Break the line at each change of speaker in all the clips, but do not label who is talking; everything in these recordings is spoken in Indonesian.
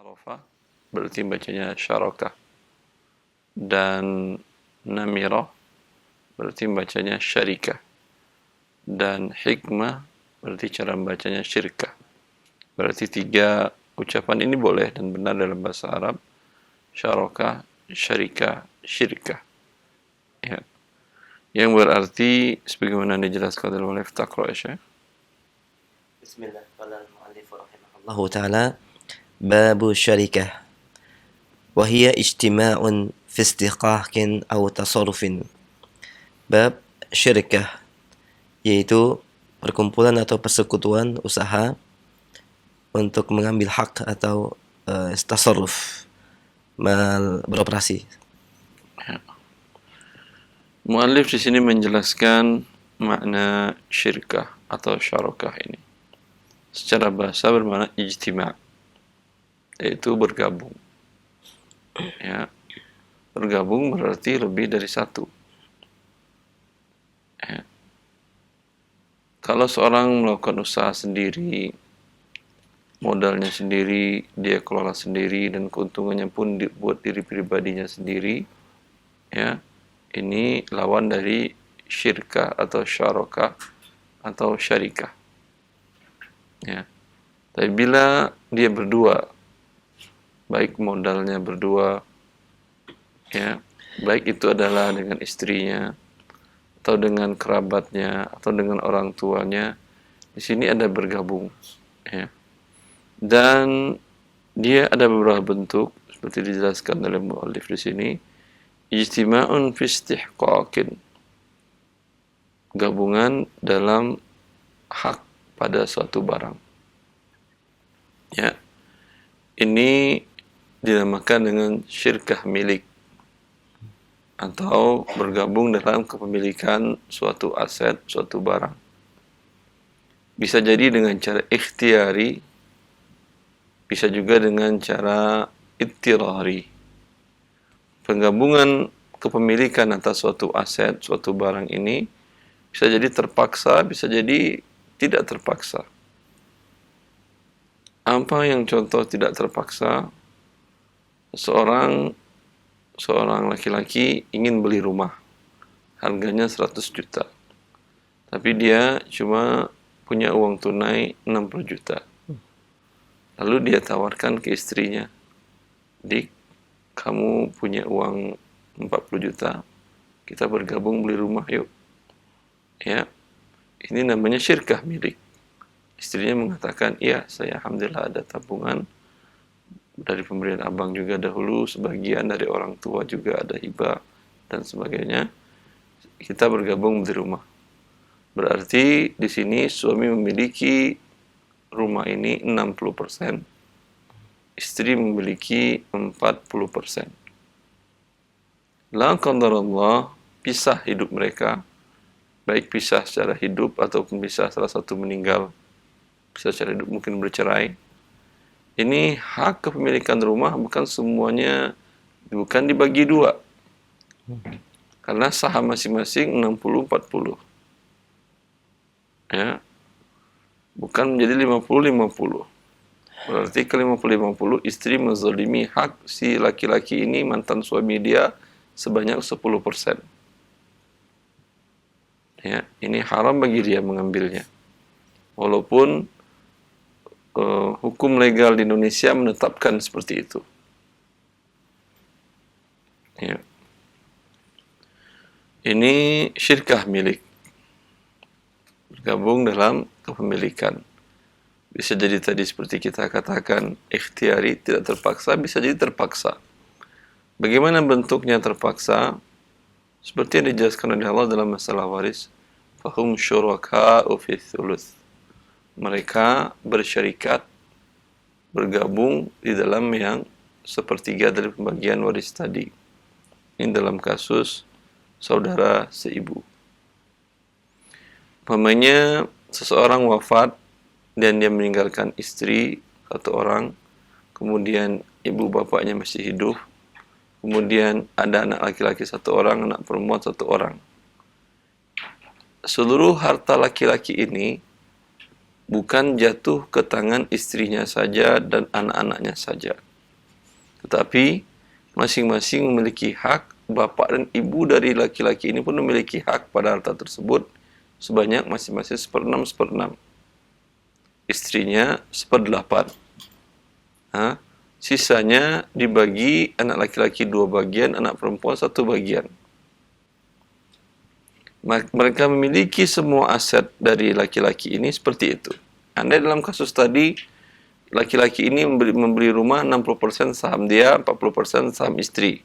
Arafah berarti bacanya syarakah, dan namirah berarti bacanya syarikah, dan hikmah berarti cara bacanya syirkah. Berarti tiga ucapan ini boleh dan benar dalam bahasa Arab: syarakah, syarikah, syirkah, ya. Yang berarti sebagaimana dijelaskan oleh Taqra ya Syekh.
Bismillah, qala al-mu'allif rahimahullahu ta'ala, babu syarikah wa hiya ijtima'un fi istiqaqin aw tasarrufin. Bab syirkah, yaitu perkumpulan atau persekutuan usaha untuk mengambil hak atau tasarruf, beroperasi.
Ya. Mu'allif di sini menjelaskan makna syirkah atau syarakah ini. Secara bahasa bermakna ijtima', yaitu bergabung. Ya. Bergabung berarti lebih dari satu. Ya. Kalau seorang melakukan usaha sendiri, modalnya sendiri, dia kelola sendiri, dan keuntungannya pun dibuat diri pribadinya sendiri, ya, ini lawan dari syirkah atau syarakah atau syarikah. Ya. Tapi bila dia berdua, baik modalnya berdua, ya, baik itu adalah dengan istrinya atau dengan kerabatnya atau dengan orang tuanya, di sini ada bergabung, ya. Dan dia ada beberapa bentuk seperti dijelaskan oleh muallif di sini. Ijtima'un fi istihqaqin, gabungan dalam hak pada suatu barang. Ya. Ini dinamakan dengan syirkah milik, atau bergabung dalam kepemilikan suatu aset, suatu barang. Bisa jadi dengan cara ikhtiari, bisa juga dengan cara ittirari. Penggabungan kepemilikan atas suatu aset, suatu barang ini bisa jadi terpaksa, bisa jadi tidak terpaksa. Apa yang contoh tidak terpaksa? Seorang laki-laki ingin beli rumah, harganya 100 juta. Tapi dia cuma punya uang tunai 60 juta. Lalu dia tawarkan ke istrinya, "Dik, kamu punya uang 40 juta, kita bergabung beli rumah yuk." Ya, ini namanya syirkah milik. Istrinya mengatakan, "Iya, saya alhamdulillah ada tabungan dari pemberian abang juga dahulu, sebagian dari orang tua juga ada hibah dan sebagainya. Kita bergabung di rumah." Berarti di sini suami memiliki rumah ini 60%, istri memiliki 40%. La qadarullah, pisah hidup mereka, baik pisah secara hidup ataupun pisah salah satu meninggal, pisah secara hidup mungkin bercerai. Ini hak kepemilikan rumah bukan semuanya, bukan dibagi dua. Karena saham masing-masing 60-40. Ya. Bukan menjadi 50-50. Berarti ke 50-50 istri menzalimi hak si laki-laki ini, mantan suami dia, sebanyak 10%. Ya, ini haram bagi dia mengambilnya. Walaupun hukum legal di Indonesia menetapkan seperti itu. Ya. Ini syirkah milik, bergabung dalam kepemilikan. Bisa jadi tadi seperti kita katakan ikhtiari, tidak terpaksa, bisa jadi terpaksa. Bagaimana bentuknya terpaksa? Seperti yang dijelaskan oleh Allah dalam masalah waris, fahum syuraka'u fi thuluth. Mereka bersyarikat, bergabung di dalam yang sepertiga dari pembagian waris tadi. Ini dalam kasus saudara seibu. Umpamanya seseorang wafat dan dia meninggalkan istri satu orang, kemudian ibu bapaknya masih hidup, kemudian ada anak laki-laki satu orang, anak perempuan satu orang. Seluruh harta laki-laki ini bukan jatuh ke tangan istrinya saja dan anak-anaknya saja. Tetapi masing-masing memiliki hak, bapak dan ibu dari laki-laki ini pun memiliki hak pada harta tersebut sebanyak masing-masing 1/6. Istrinya 1/8. Sisanya dibagi anak laki-laki 2 bagian, anak perempuan 1 bagian. Mereka memiliki semua aset dari laki-laki ini seperti itu. Andai dalam kasus tadi, laki-laki ini membeli rumah 60% saham dia, 40% saham istri.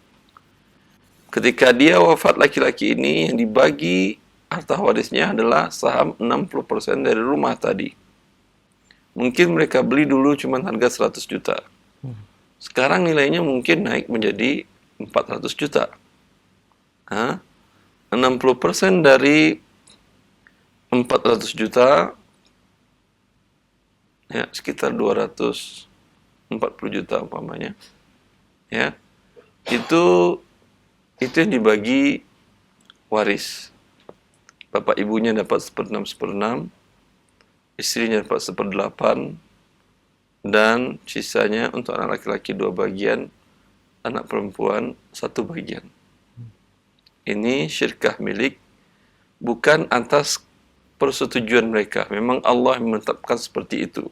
Ketika dia wafat, laki-laki ini yang dibagi harta warisnya adalah saham 60% dari rumah tadi. Mungkin mereka beli dulu cuma harga 100 juta. Sekarang nilainya mungkin naik menjadi 400 juta. 60% dari 400 juta, ya, sekitar 240 juta umpamanya. Ya, itu yang dibagi waris. Bapak ibunya dapat 1/6, istrinya dapat 1/8, dan sisanya untuk anak laki-laki 2 bagian, anak perempuan 1 bagian. Ini syirkah milik, bukan atas persetujuan mereka. Memang Allah menetapkan seperti itu.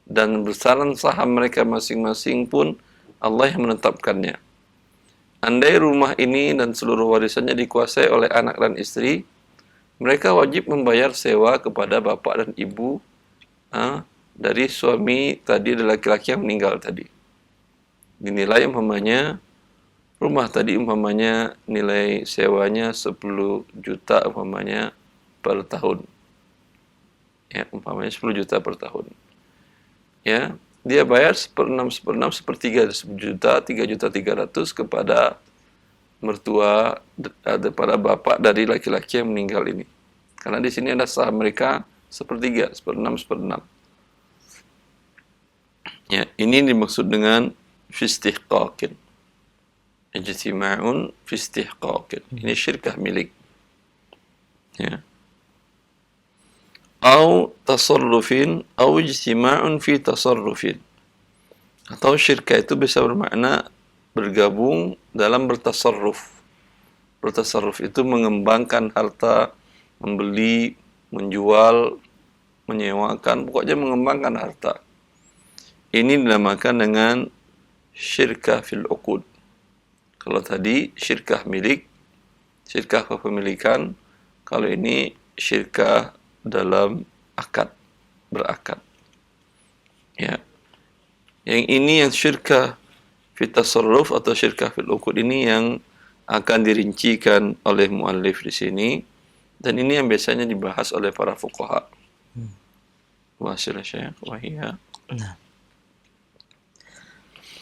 Dan besaran saham mereka masing-masing pun Allah yang menetapkannya. Andai rumah ini dan seluruh warisannya dikuasai oleh anak dan istri, mereka wajib membayar sewa kepada bapak dan ibu dari suami tadi, dari laki-laki yang meninggal tadi. Dinilai umpamanya rumah tadi umpamanya nilai sewanya 10 juta umpamanya per tahun. Ya, umpamanya 10 juta per tahun. Ya, dia bayar 1/6, sepertiga dari 10 juta, 3.300.000 kepada mertua, pada bapak dari laki-laki yang meninggal ini. Karena di sini ada saham mereka sepertiga, 1/6. Ya, ini dimaksud dengan fistihqaqin. Ijtima'un fistihqaqin. Ini syirkah milik. Ya. Au tasarrufin, au ijtima'un fi tasarrufin. Atau syirkah itu bisa bermakna bergabung dalam bertasarruf. Bertasarruf itu mengembangkan harta, membeli, menjual, menyewakan, pokoknya mengembangkan harta. Ini dinamakan dengan syirkah fil uqud. Kalau tadi syirkah milik, syirkah kepemilikan, kalau ini syirkah dalam akad, berakad. Ya. Yang ini yang syirkah fit tasarruf atau syirkah fil uqud ini yang akan dirincikan oleh muallif di sini, dan ini yang biasanya dibahas oleh para fuqaha. Wasil Syekh wa hiya.
Nah.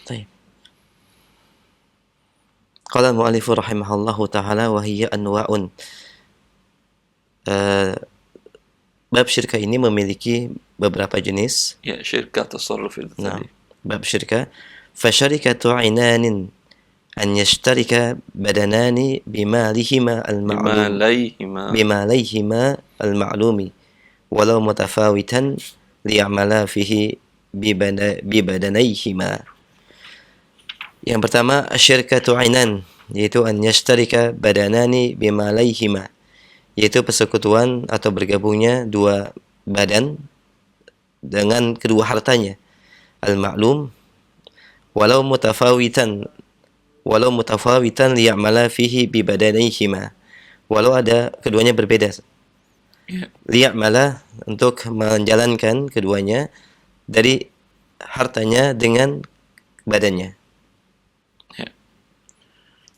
Baik. Qala al-mu'allif rahimahullahu ta'ala wa hiya anwa'un. Bab syirkah ini memiliki beberapa jenis.
Ya, syirkah tasarruf itu tadi.
Bab syirkah. Fasyarikatu inanin an yashtarika badanani bimalihima al-ma'lumi walau mutafawitan liya'mala fihi bibadanayhima. Yang pertama, syirkatu ainan, yaitu an yashtarika badanani bimalayhima, yaitu persekutuan atau bergabungnya dua badan dengan kedua hartanya, al-ma'lum, walau mutafawitan liya'mala fihi bibadanayhima, walau ada keduanya berbeda. Liya'mala, untuk menjalankan keduanya dari hartanya dengan badannya.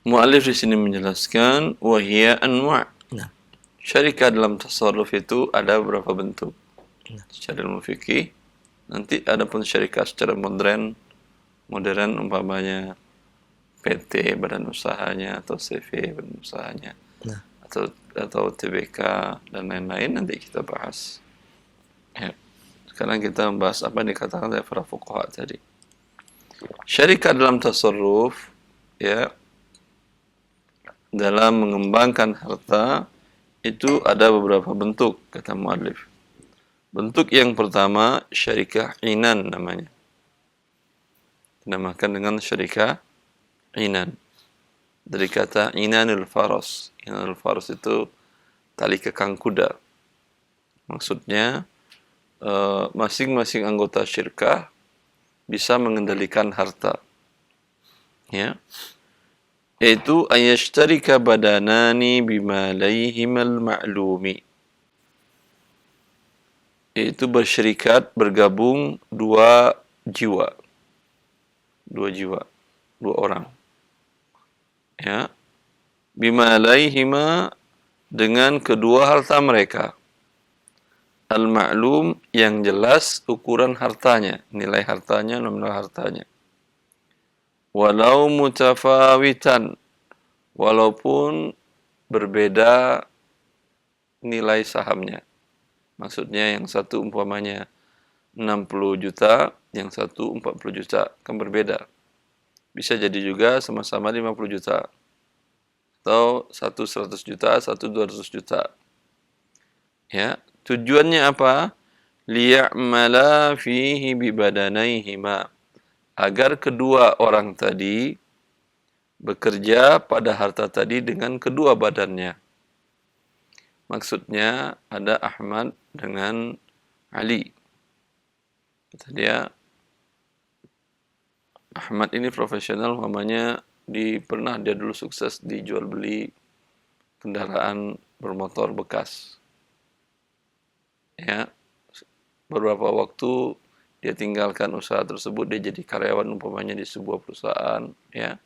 Mu'allif di sini menjelaskan wahia anwa'. Syarikah dalam tasarruf itu ada beberapa bentuk. Secara ilmu fikih, nanti ada pun syarikah secara modern umpamanya PT badan usahanya atau CV badan usahanya, atau TBK dan lain-lain, nanti kita bahas. Ya. Sekarang kita membahas apa yang dikatakan oleh para fuqaha tadi. Syarikah dalam tasarruf, ya, dalam mengembangkan harta itu ada beberapa bentuk, kata muallif. Bentuk yang pertama syarikah inan namanya. dinamakan dengan syarikah inan. Dari kata inanul faras. Inanul faras itu tali kekang kuda. Maksudnya masing-masing anggota syirkah bisa mengendalikan harta. Ya. Yaitu ayashtarika badanani bimalayhimal ma'lumi. Yaitu bersyirikat, bergabung dua jiwa. Dua orang. Ya. Bimalayhima dengan kedua harta mereka. Al-ma'lum yang jelas ukuran hartanya, nilai hartanya, nominal hartanya. Walau mutafawitan, walaupun berbeda nilai sahamnya. Maksudnya yang satu umpamanya 60 juta, yang satu 40 juta, kan berbeda. Bisa jadi juga sama-sama 50 juta. Atau satu 100 juta, satu 200 juta. Ya, tujuannya apa? Liya'mala fihi bibadanaihima. Agar kedua orang tadi bekerja pada harta tadi dengan kedua badannya. Maksudnya ada Ahmad dengan Ali. Kata dia, Ahmad ini profesional, umpamanya pernah dia dulu sukses di jual beli kendaraan bermotor bekas. Ya, beberapa waktu dia tinggalkan usaha tersebut, dia jadi karyawan umpamanya di sebuah perusahaan, ya.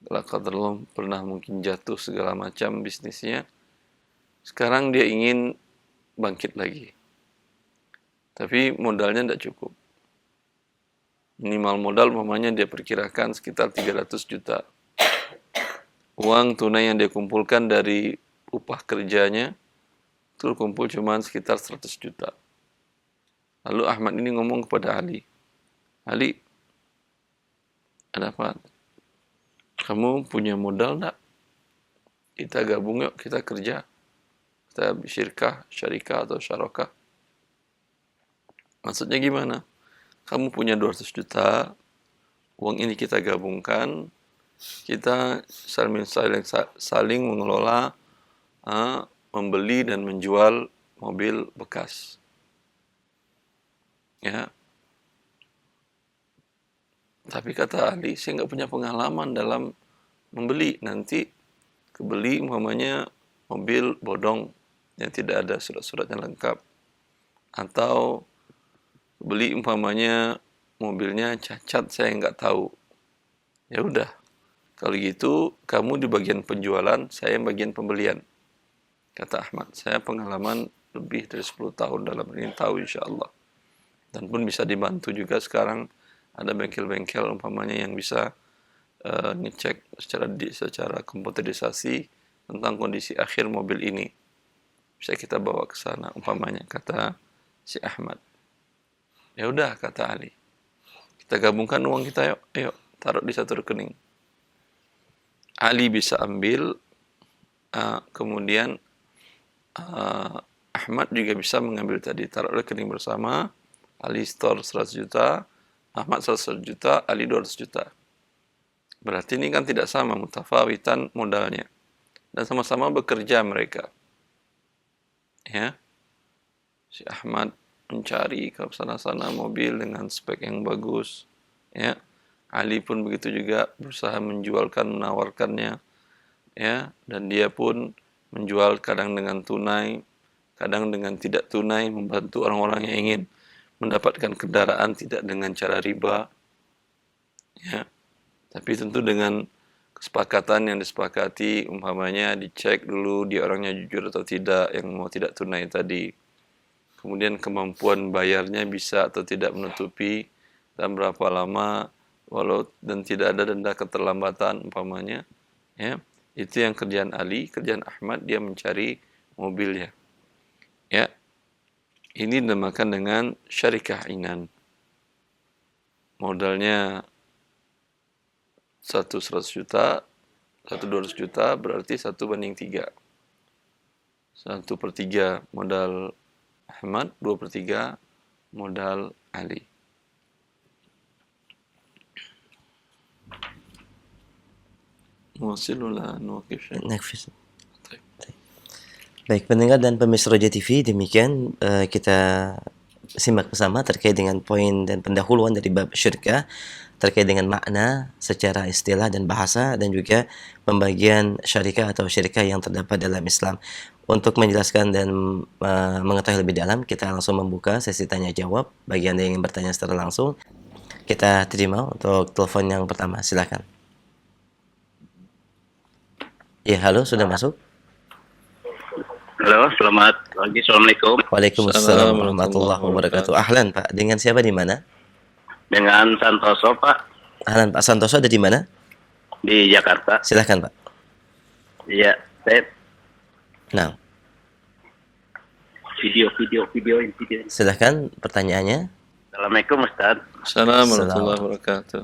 Qadarullah pernah mungkin jatuh segala macam bisnisnya. Sekarang dia ingin bangkit lagi. Tapi modalnya tidak cukup. Minimal modal umpamanya dia perkirakan sekitar 300 juta. Uang tunai yang dia kumpulkan dari upah kerjanya itu kumpul cuma sekitar 100 juta. Lalu Ahmad ini ngomong kepada Ali, Ali, ada apa? Kamu punya modal enggak? Kita gabung yuk, kita kerja. Kita syarikah atau syarokah. Maksudnya gimana? Kamu punya 200 juta, uang ini kita gabungkan, kita saling mengelola, membeli dan menjual mobil bekas. Ya. Tapi kata Ali, saya nggak punya pengalaman dalam membeli. Nanti kebeli umpamanya mobil bodong yang tidak ada surat-suratnya lengkap. Atau beli umpamanya mobilnya cacat, saya nggak tahu. Ya udah, kalau gitu kamu di bagian penjualan, saya yang bagian pembelian. Kata Ahmad, saya pengalaman lebih dari 10 tahun dalam ini, tahu insya Allah. Dan pun bisa dibantu juga sekarang ada bengkel-bengkel umpamanya yang bisa ngecek secara komputerisasi tentang kondisi akhir mobil ini. Bisa kita bawa ke sana umpamanya, kata si Ahmad. Ya udah, kata Ali. Kita gabungkan uang kita yuk, ayo taruh di satu rekening. Ali bisa ambil, kemudian Ahmad juga bisa mengambil tadi, taruh rekening bersama. Ali store 100 juta, Ahmad 100 juta, Ali 200 juta. Berarti ini kan tidak sama, mutafawitan modalnya. Dan sama-sama bekerja mereka. Ya. Si Ahmad mencari ke sana-sana mobil dengan spek yang bagus. Ya. Ali pun begitu juga berusaha menjualkan, menawarkannya. Ya. Dan dia pun menjual kadang dengan tunai, kadang dengan tidak tunai, membantu orang-orang yang ingin mendapatkan kendaraan tidak dengan cara riba, ya, tapi tentu dengan kesepakatan yang disepakati, umpamanya dicek dulu dia orangnya jujur atau tidak, yang mau tidak tunai tadi, kemudian kemampuan bayarnya bisa atau tidak menutupi, dan berapa lama, walau dan tidak ada denda keterlambatan umpamanya, ya, itu yang kerjaan Ali. Kerjaan Ahmad dia mencari mobilnya, ya. Ini dinamakan dengan syarikah inan. Modalnya satu 100 juta, satu 200 juta, berarti 1:3. 1/3 modal Ahmad, 2/3 modal Ali. نواصل ولا نوقف شيء؟
Nafis.
طيب.
Baik, pendengar dan pemirsa Roja TV, demikian kita simak bersama terkait dengan poin dan pendahuluan dari bab syirkah terkait dengan makna secara istilah dan bahasa, dan juga pembagian syarikah atau syirkah yang terdapat dalam Islam. Untuk menjelaskan dan mengetahui lebih dalam, kita langsung membuka sesi tanya jawab. Bagi Anda yang ingin bertanya secara langsung, kita terima untuk telepon yang pertama. Silakan. Ya, halo, sudah masuk?
Halo, selamat pagi. Assalamualaikum.
Waalaikumsalam
Assalamualaikum
warahmatullahi wabarakatuh.
wabarakatuh.
Ahlan, Pak. Dengan siapa di mana?
Dengan Santoso, Pak,
Ahlan, Pak Santoso ada di mana?
di Jakarta.
Silakan, Pak.
Iya, saya
Nah,
video.
silakan pertanyaannya.
Assalamualaikum, Ustaz.
Assalamualaikum warahmatullahi wabarakatuh.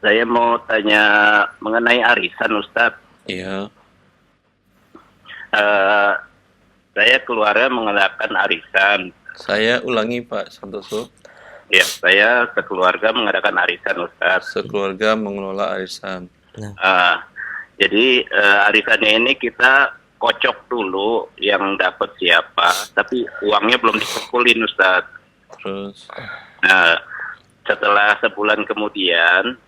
Saya mau tanya mengenai arisan, Ustaz.
Iya.
Saya keluarga mengadakan arisan.
Saya ulangi Pak Santoso.
Ya, saya sekeluarga mengadakan arisan, Ustaz.
Sekeluarga mengelola arisan.
Jadi arisannya ini kita kocok dulu yang dapat siapa, tapi uangnya belum dikumpulin, Ustaz.
Terus
Nah, setelah sebulan kemudian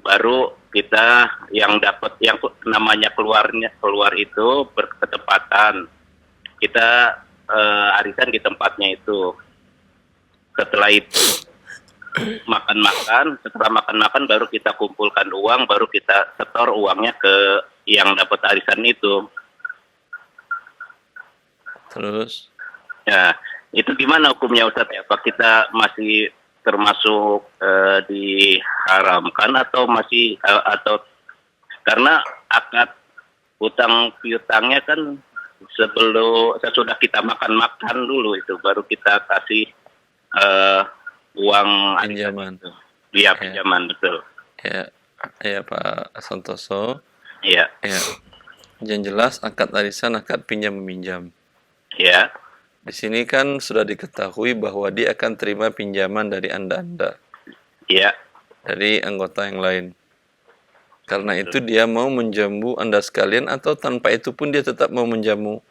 baru kita yang dapat yang namanya keluar itu berketepatan kita arisan di tempatnya itu. Setelah itu setelah makan baru kita kumpulkan uang, baru kita setor uangnya ke yang dapat arisan itu.
terus
Ya, itu gimana hukumnya, Ustaz? Apa kita masih termasuk diharamkan atau masih atau karena akad hutang piutangnya kan sesudah kita makan dulu itu baru kita kasih uang
pinjaman.
dia pinjaman, betul.
Ya, ya Pak Santoso.
Iya.
Ya. Yang jelas akad arisan akad pinjam meminjam.
Iya.
Di sini kan sudah diketahui bahwa dia akan terima pinjaman dari Anda,
Iya.
dari anggota yang lain. Karena itu dia mau menjamu Anda sekalian atau tanpa itu pun dia tetap mau menjamu?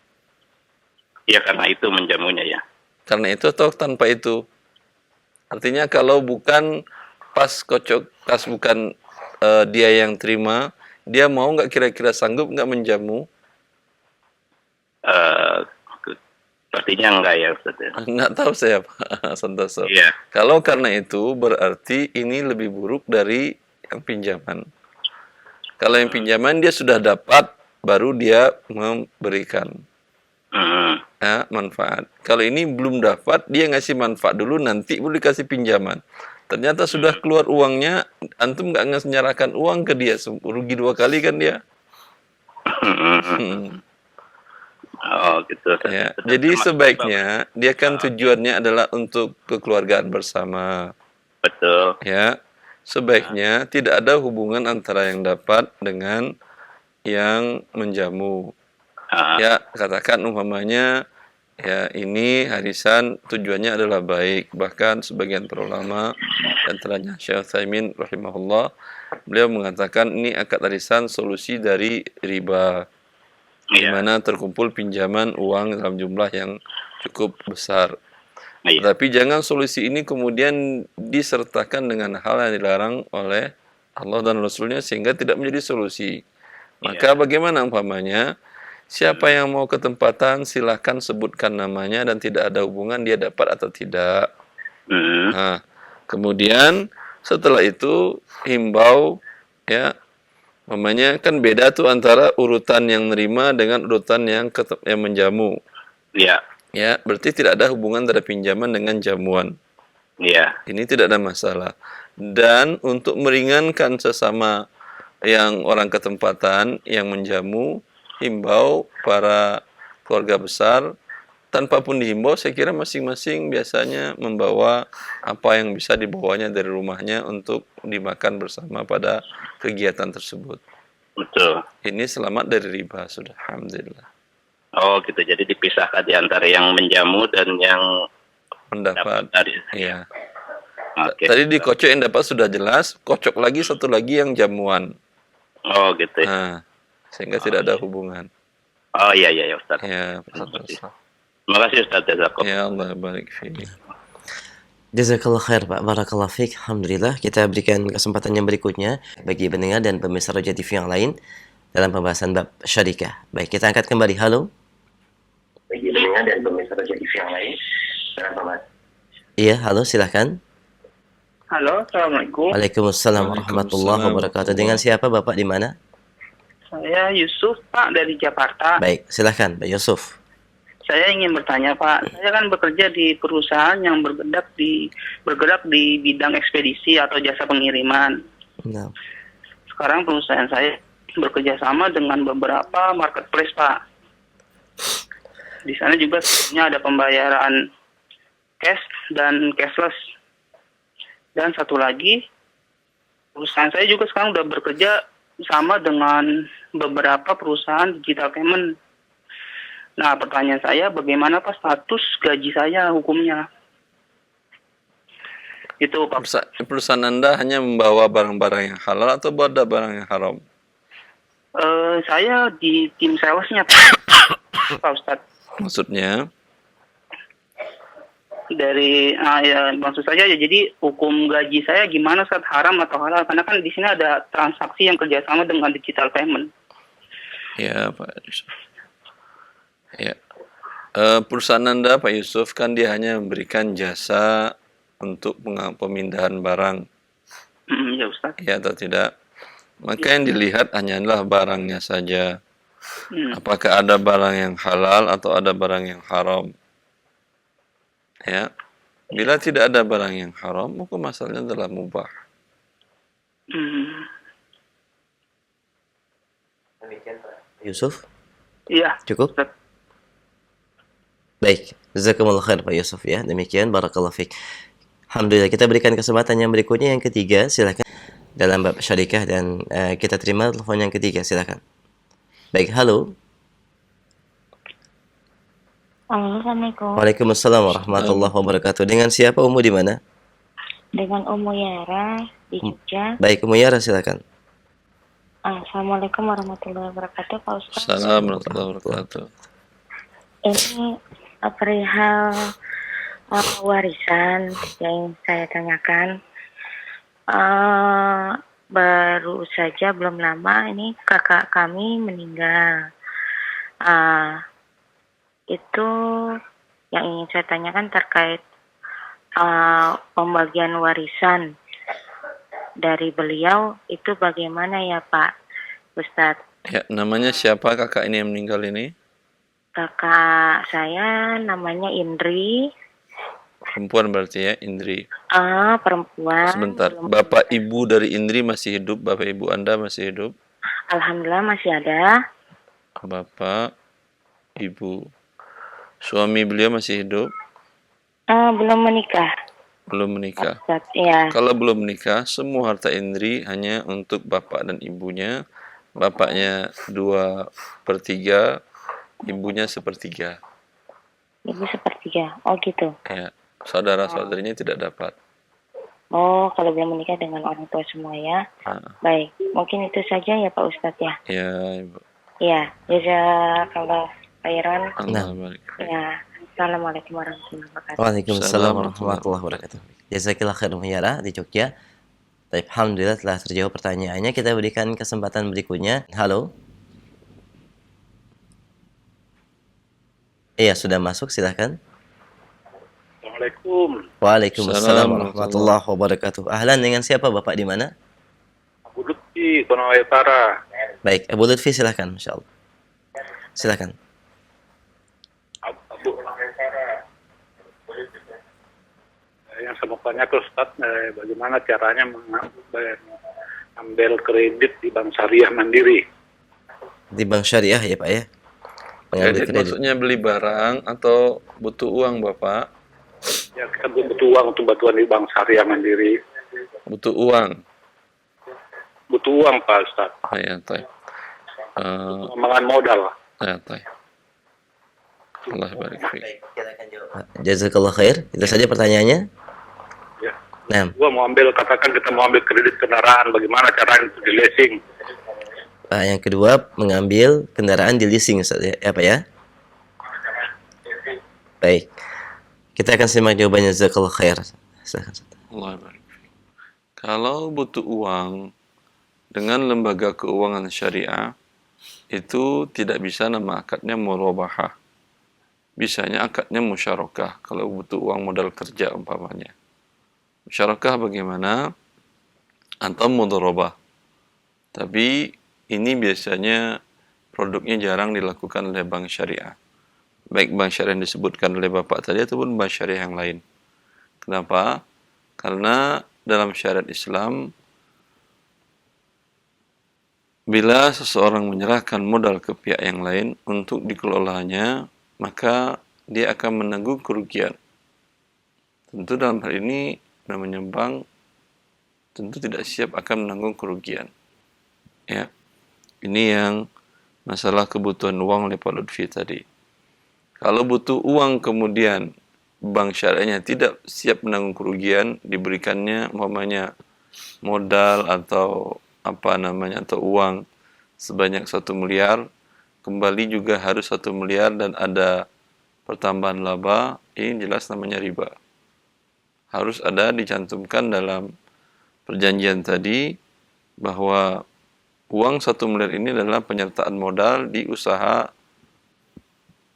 Iya, karena itu menjamunya ya.
Karena itu atau tanpa itu? Artinya kalau bukan pas bukan dia yang terima, dia mau nggak kira-kira sanggup nggak menjamu?
Sepertinya enggak ya, Ustaz.
Nggak tahu saya Pak Santoso.
Iya.
Kalau karena itu berarti ini lebih buruk dari yang pinjaman. Kalau yang pinjaman dia sudah dapat, baru dia memberikan ya, manfaat. Kalau ini belum dapat, dia ngasih manfaat dulu, nanti baru dikasih pinjaman. Ternyata sudah keluar uangnya, antum nggak nyerahkan uang ke dia, rugi 2 kali kan dia.
Oh gitu.
Ya, jadi sebaiknya dia kan tujuannya adalah untuk kekeluargaan bersama.
Betul.
Ya, sebaiknya tidak ada hubungan antara yang dapat dengan yang menjamu. Ya, katakan umpamanya ya ini arisan tujuannya adalah baik. Bahkan sebagian para ulama dan antaranya Syekh Utsaimin rahimahullah, beliau mengatakan ini akad arisan solusi dari riba. Di mana terkumpul pinjaman uang dalam jumlah yang cukup besar. Tapi jangan solusi ini kemudian disertakan dengan hal yang dilarang oleh Allah dan Rasulnya sehingga tidak menjadi solusi. Maka bagaimana umpamanya, siapa yang mau ke tempatan silahkan sebutkan namanya dan tidak ada hubungan dia dapat atau tidak. Nah, kemudian setelah itu himbau ya, umpamanya kan beda tuh antara urutan yang nerima dengan urutan yang menjamu.
Iya.
Ya, berarti tidak ada hubungan antara pinjaman dengan jamuan.
Iya.
Ini tidak ada masalah. Dan untuk meringankan sesama yang orang ketempatan yang menjamu, himbau para keluarga besar, tanpa pun dihimbau, saya kira masing-masing biasanya membawa apa yang bisa dibawanya dari rumahnya untuk dimakan bersama pada kegiatan tersebut.
Betul.
Ini selamat dari riba sudah, alhamdulillah.
Oh gitu, jadi dipisahkan di antara yang menjamu dan yang
mendapat. Iya.
Okay.
Tadi dikocok yang dapat sudah jelas, kocok lagi satu lagi yang jamuan.
Oh gitu ya.
Nah, sehingga tidak ada hubungan.
Oh iya iya ya Ustaz.
Ya, Ustaz.
Terima kasih Ustaz Jazakallah.
Ya Allah barik fiik.
Jazakallah khair Pak, barakallah fiik. Alhamdulillah, kita berikan kesempatan yang berikutnya bagi pendengar dan pemirsa Roja TV yang lain dalam pembahasan bab syarikah. Baik, kita angkat kembali. Halo. Bagi pendengar dan pemirsa Roja TV yang lain dalam pembahasan. Iya, halo, silahkan.
Halo, Assalamualaikum.
Waalaikumsalam warahmatullahi wabarakatuh. Dengan siapa Bapak di mana?
Saya Yusuf, Pak, dari Jakarta.
Baik, silahkan Pak Yusuf.
Saya ingin bertanya, Pak. Saya kan bekerja di perusahaan yang bergerak di bidang ekspedisi atau jasa pengiriman.
Nah.
Sekarang perusahaan saya bekerja sama dengan beberapa marketplace, Pak. Di sana juga sebenarnya ada pembayaran cash dan cashless. Dan satu lagi, perusahaan saya juga sekarang udah bekerja sama dengan beberapa perusahaan digital payment. Nah, pertanyaan saya, bagaimana Pak status gaji saya hukumnya? Itu Pak.
Perusahaan Anda hanya membawa barang-barang yang halal atau ada barang yang haram?
Saya di tim salesnya, Pak. Pak Ustadz.
Maksudnya?
Maksud saya ya, jadi hukum gaji saya gimana saat haram atau halal? Karena kan di sini ada transaksi yang kerjasama dengan digital payment.
Ya Pak Yusuf. Ya, perusahaan Anda Pak Yusuf kan dia hanya memberikan jasa untuk pemindahan barang.
Ya Ustaz.
Ya atau tidak? Maka yang dilihat hanyalah barangnya saja. Apakah ada barang yang halal atau ada barang yang haram? Ya, bila tidak ada barang yang haram, hukum asalnya adalah mubah.
Yusuf?
Iya.
Cukup?
Ustaz.
Baik, jazakumullah khair Pak Yusuf ya. Demikian, barakallahu fiik. Alhamdulillah, kita berikan kesempatan yang berikutnya, yang ketiga, silakan. Dalam bab syarikah, dan kita terima telepon yang ketiga, silakan. Baik, halo.
Assalamualaikum.
Waalaikumsalam warahmatullahi wabarakatuh. Dengan siapa, Umu di mana?
Dengan Umu Yara di Jogja.
Baik, Umu Yara, silakan.
Assalamualaikum warahmatullahi wabarakatuh, Pak Ustaz.
Assalamualaikum warahmatullahi wabarakatuh.
Ini perihal warisan yang saya tanyakan. Baru saja belum lama ini kakak kami meninggal. Itu yang ingin saya tanyakan terkait pembagian warisan dari beliau itu bagaimana ya Pak Ustadz?
Ya, namanya siapa kakak ini yang meninggal ini?
Kakak saya namanya Indri.
Perempuan berarti ya, Indri.
Perempuan.
Sebentar, bapak ibu dari Indri masih hidup? Bapak ibu Anda masih hidup?
Alhamdulillah masih ada.
Bapak, ibu. Suami beliau masih hidup?
Belum menikah.
Belum menikah.
Ya.
Kalau belum menikah, semua harta Indri hanya untuk bapak dan ibunya. Bapaknya 2/3, ibunya 1/3.
Ibu 1/3. Oh gitu.
Ya, saudara-saudarinya tidak dapat.
Oh, kalau belum menikah dengan orang tua semua ya. Baik, mungkin itu saja ya Pak Ustadz ya.
Ya, Ibu.
Ya, jazakallah khairan.
Allah barik.
Ya, assalamualaikum warahmatullahi wabarakatuh.
Waalaikumsalam warahmatullahi wabarakatuh. Jazakillah khair Umu Yara di Jogja. Baik, alhamdulillah telah terjawab pertanyaannya. Kita berikan kesempatan berikutnya. Halo. Iya, sudah masuk, silahkan.
Assalamualaikum.
Waalaikumsalam warahmatullahi wabarakatuh. Ahlan, dengan siapa Bapak di mana?
Abu Lutfi, Konawe Utara.
Baik, Abu Lutfi silahkan, insyaallah. Silahkan.
Yang saya mau tanya ke Ustaz, bagaimana caranya mengambil kredit di bank syariah mandiri?
Di bank syariah ya Pak ya?
Kredit maksudnya beli barang atau butuh uang Bapak?
Ya, kita butuh uang untuk bantuan di bank syariah mandiri.
Butuh uang?
Butuh uang Pak Ustaz.
Ya, Tay.
Pengembangan modal.
Ya, Tay. Allah barik fiik.
Jazakallah khair. Itu saja pertanyaannya.
Ya.
Nah,
Gua mau ambil, katakan kita mau ambil kredit kendaraan, bagaimana caranya untuk di leasing?
Yang kedua, mengambil kendaraan di leasing, Ustaz, ya, apa ya? Baik. Kita akan simak jawabannya. Jazakallahu khair. Silakan, Ustaz.
Allah barik. Kalau butuh uang dengan lembaga keuangan syariah, itu tidak bisa nama akadnya murabahah. Bisanya akadnya musyarakah kalau butuh uang modal kerja umpamanya. Musyarakah bagaimana? Atau mudharabah. Tapi ini biasanya produknya jarang dilakukan oleh bank syariah. Baik bank syariah yang disebutkan oleh Bapak tadi ataupun bank syariah yang lain. Kenapa? Karena dalam syariat Islam, bila seseorang menyerahkan modal ke pihak yang lain untuk dikelolanya, maka dia akan menanggung kerugian. Tentu dalam hal ini, namanya bank, tentu tidak siap akan menanggung kerugian. Ya, ini yang masalah kebutuhan uang oleh Pak Lutfi tadi. Kalau butuh uang kemudian bank syariahnya tidak siap menanggung kerugian, diberikannya umpamanya modal atau atau uang sebanyak 1 miliar, kembali juga harus 1 miliar dan ada pertambahan laba, ini jelas namanya riba. Harus ada dicantumkan dalam perjanjian tadi bahwa uang 1 miliar ini adalah penyertaan modal di usaha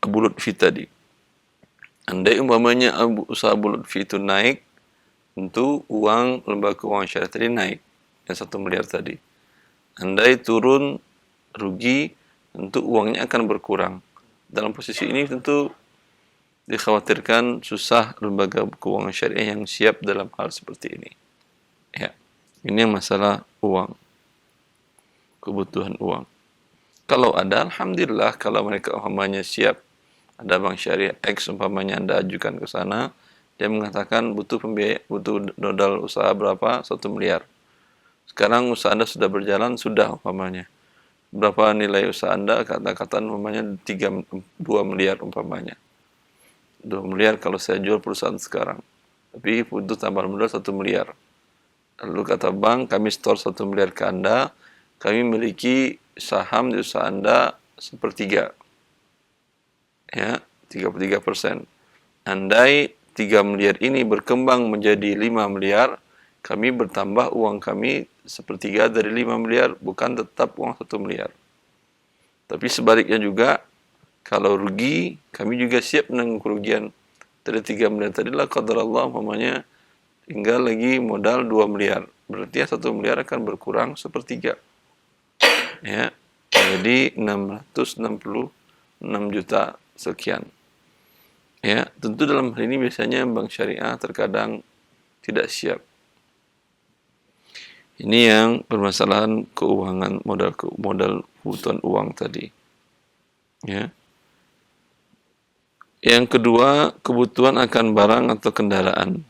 Abu Lutfi tadi. Andai umpamanya usaha Abu Lutfi itu naik, tentu uang lembaga keuangan syariah tadi naik, yang 1 miliar tadi. Andai turun rugi, tentu uangnya akan berkurang. Dalam posisi ini tentu dikhawatirkan susah lembaga keuangan syariah yang siap dalam hal seperti ini. Ya, ini yang masalah uang, kebutuhan uang. Kalau ada, alhamdulillah. Kalau mereka umpamanya siap, ada bank syariah X umpamanya Anda ajukan ke sana, dia mengatakan butuh modal usaha berapa? 1 miliar. Sekarang usaha Anda sudah berjalan, sudah umpamanya. Berapa nilai usaha Anda? Katakan umpamanya 2 miliar umpamanya. 2 miliar kalau saya jual perusahaan sekarang. Tapi butuh tambahan modal 1 miliar. Lalu kata bank, kami store 1 miliar ke Anda, kami memiliki saham di usaha Anda 1/3. Ya, 33%. Andai 3 miliar ini berkembang menjadi 5 miliar, kami bertambah uang kami 1/3 dari 5 miliar, bukan tetap uang 1 miliar. Tapi sebaliknya juga, kalau rugi, kami juga siap menanggung kerugian. Dari 3 miliar tadilah qadarullah umpamanya tinggal lagi modal 2 miliar. Berarti 1 miliar akan berkurang 1/3. Ya, jadi 666 juta sekian. Ya, tentu dalam hal ini biasanya bank syariah terkadang tidak siap. Ini yang permasalahan keuangan modal kebutuhan uang tadi. Ya. Yang kedua, kebutuhan akan barang atau kendaraan.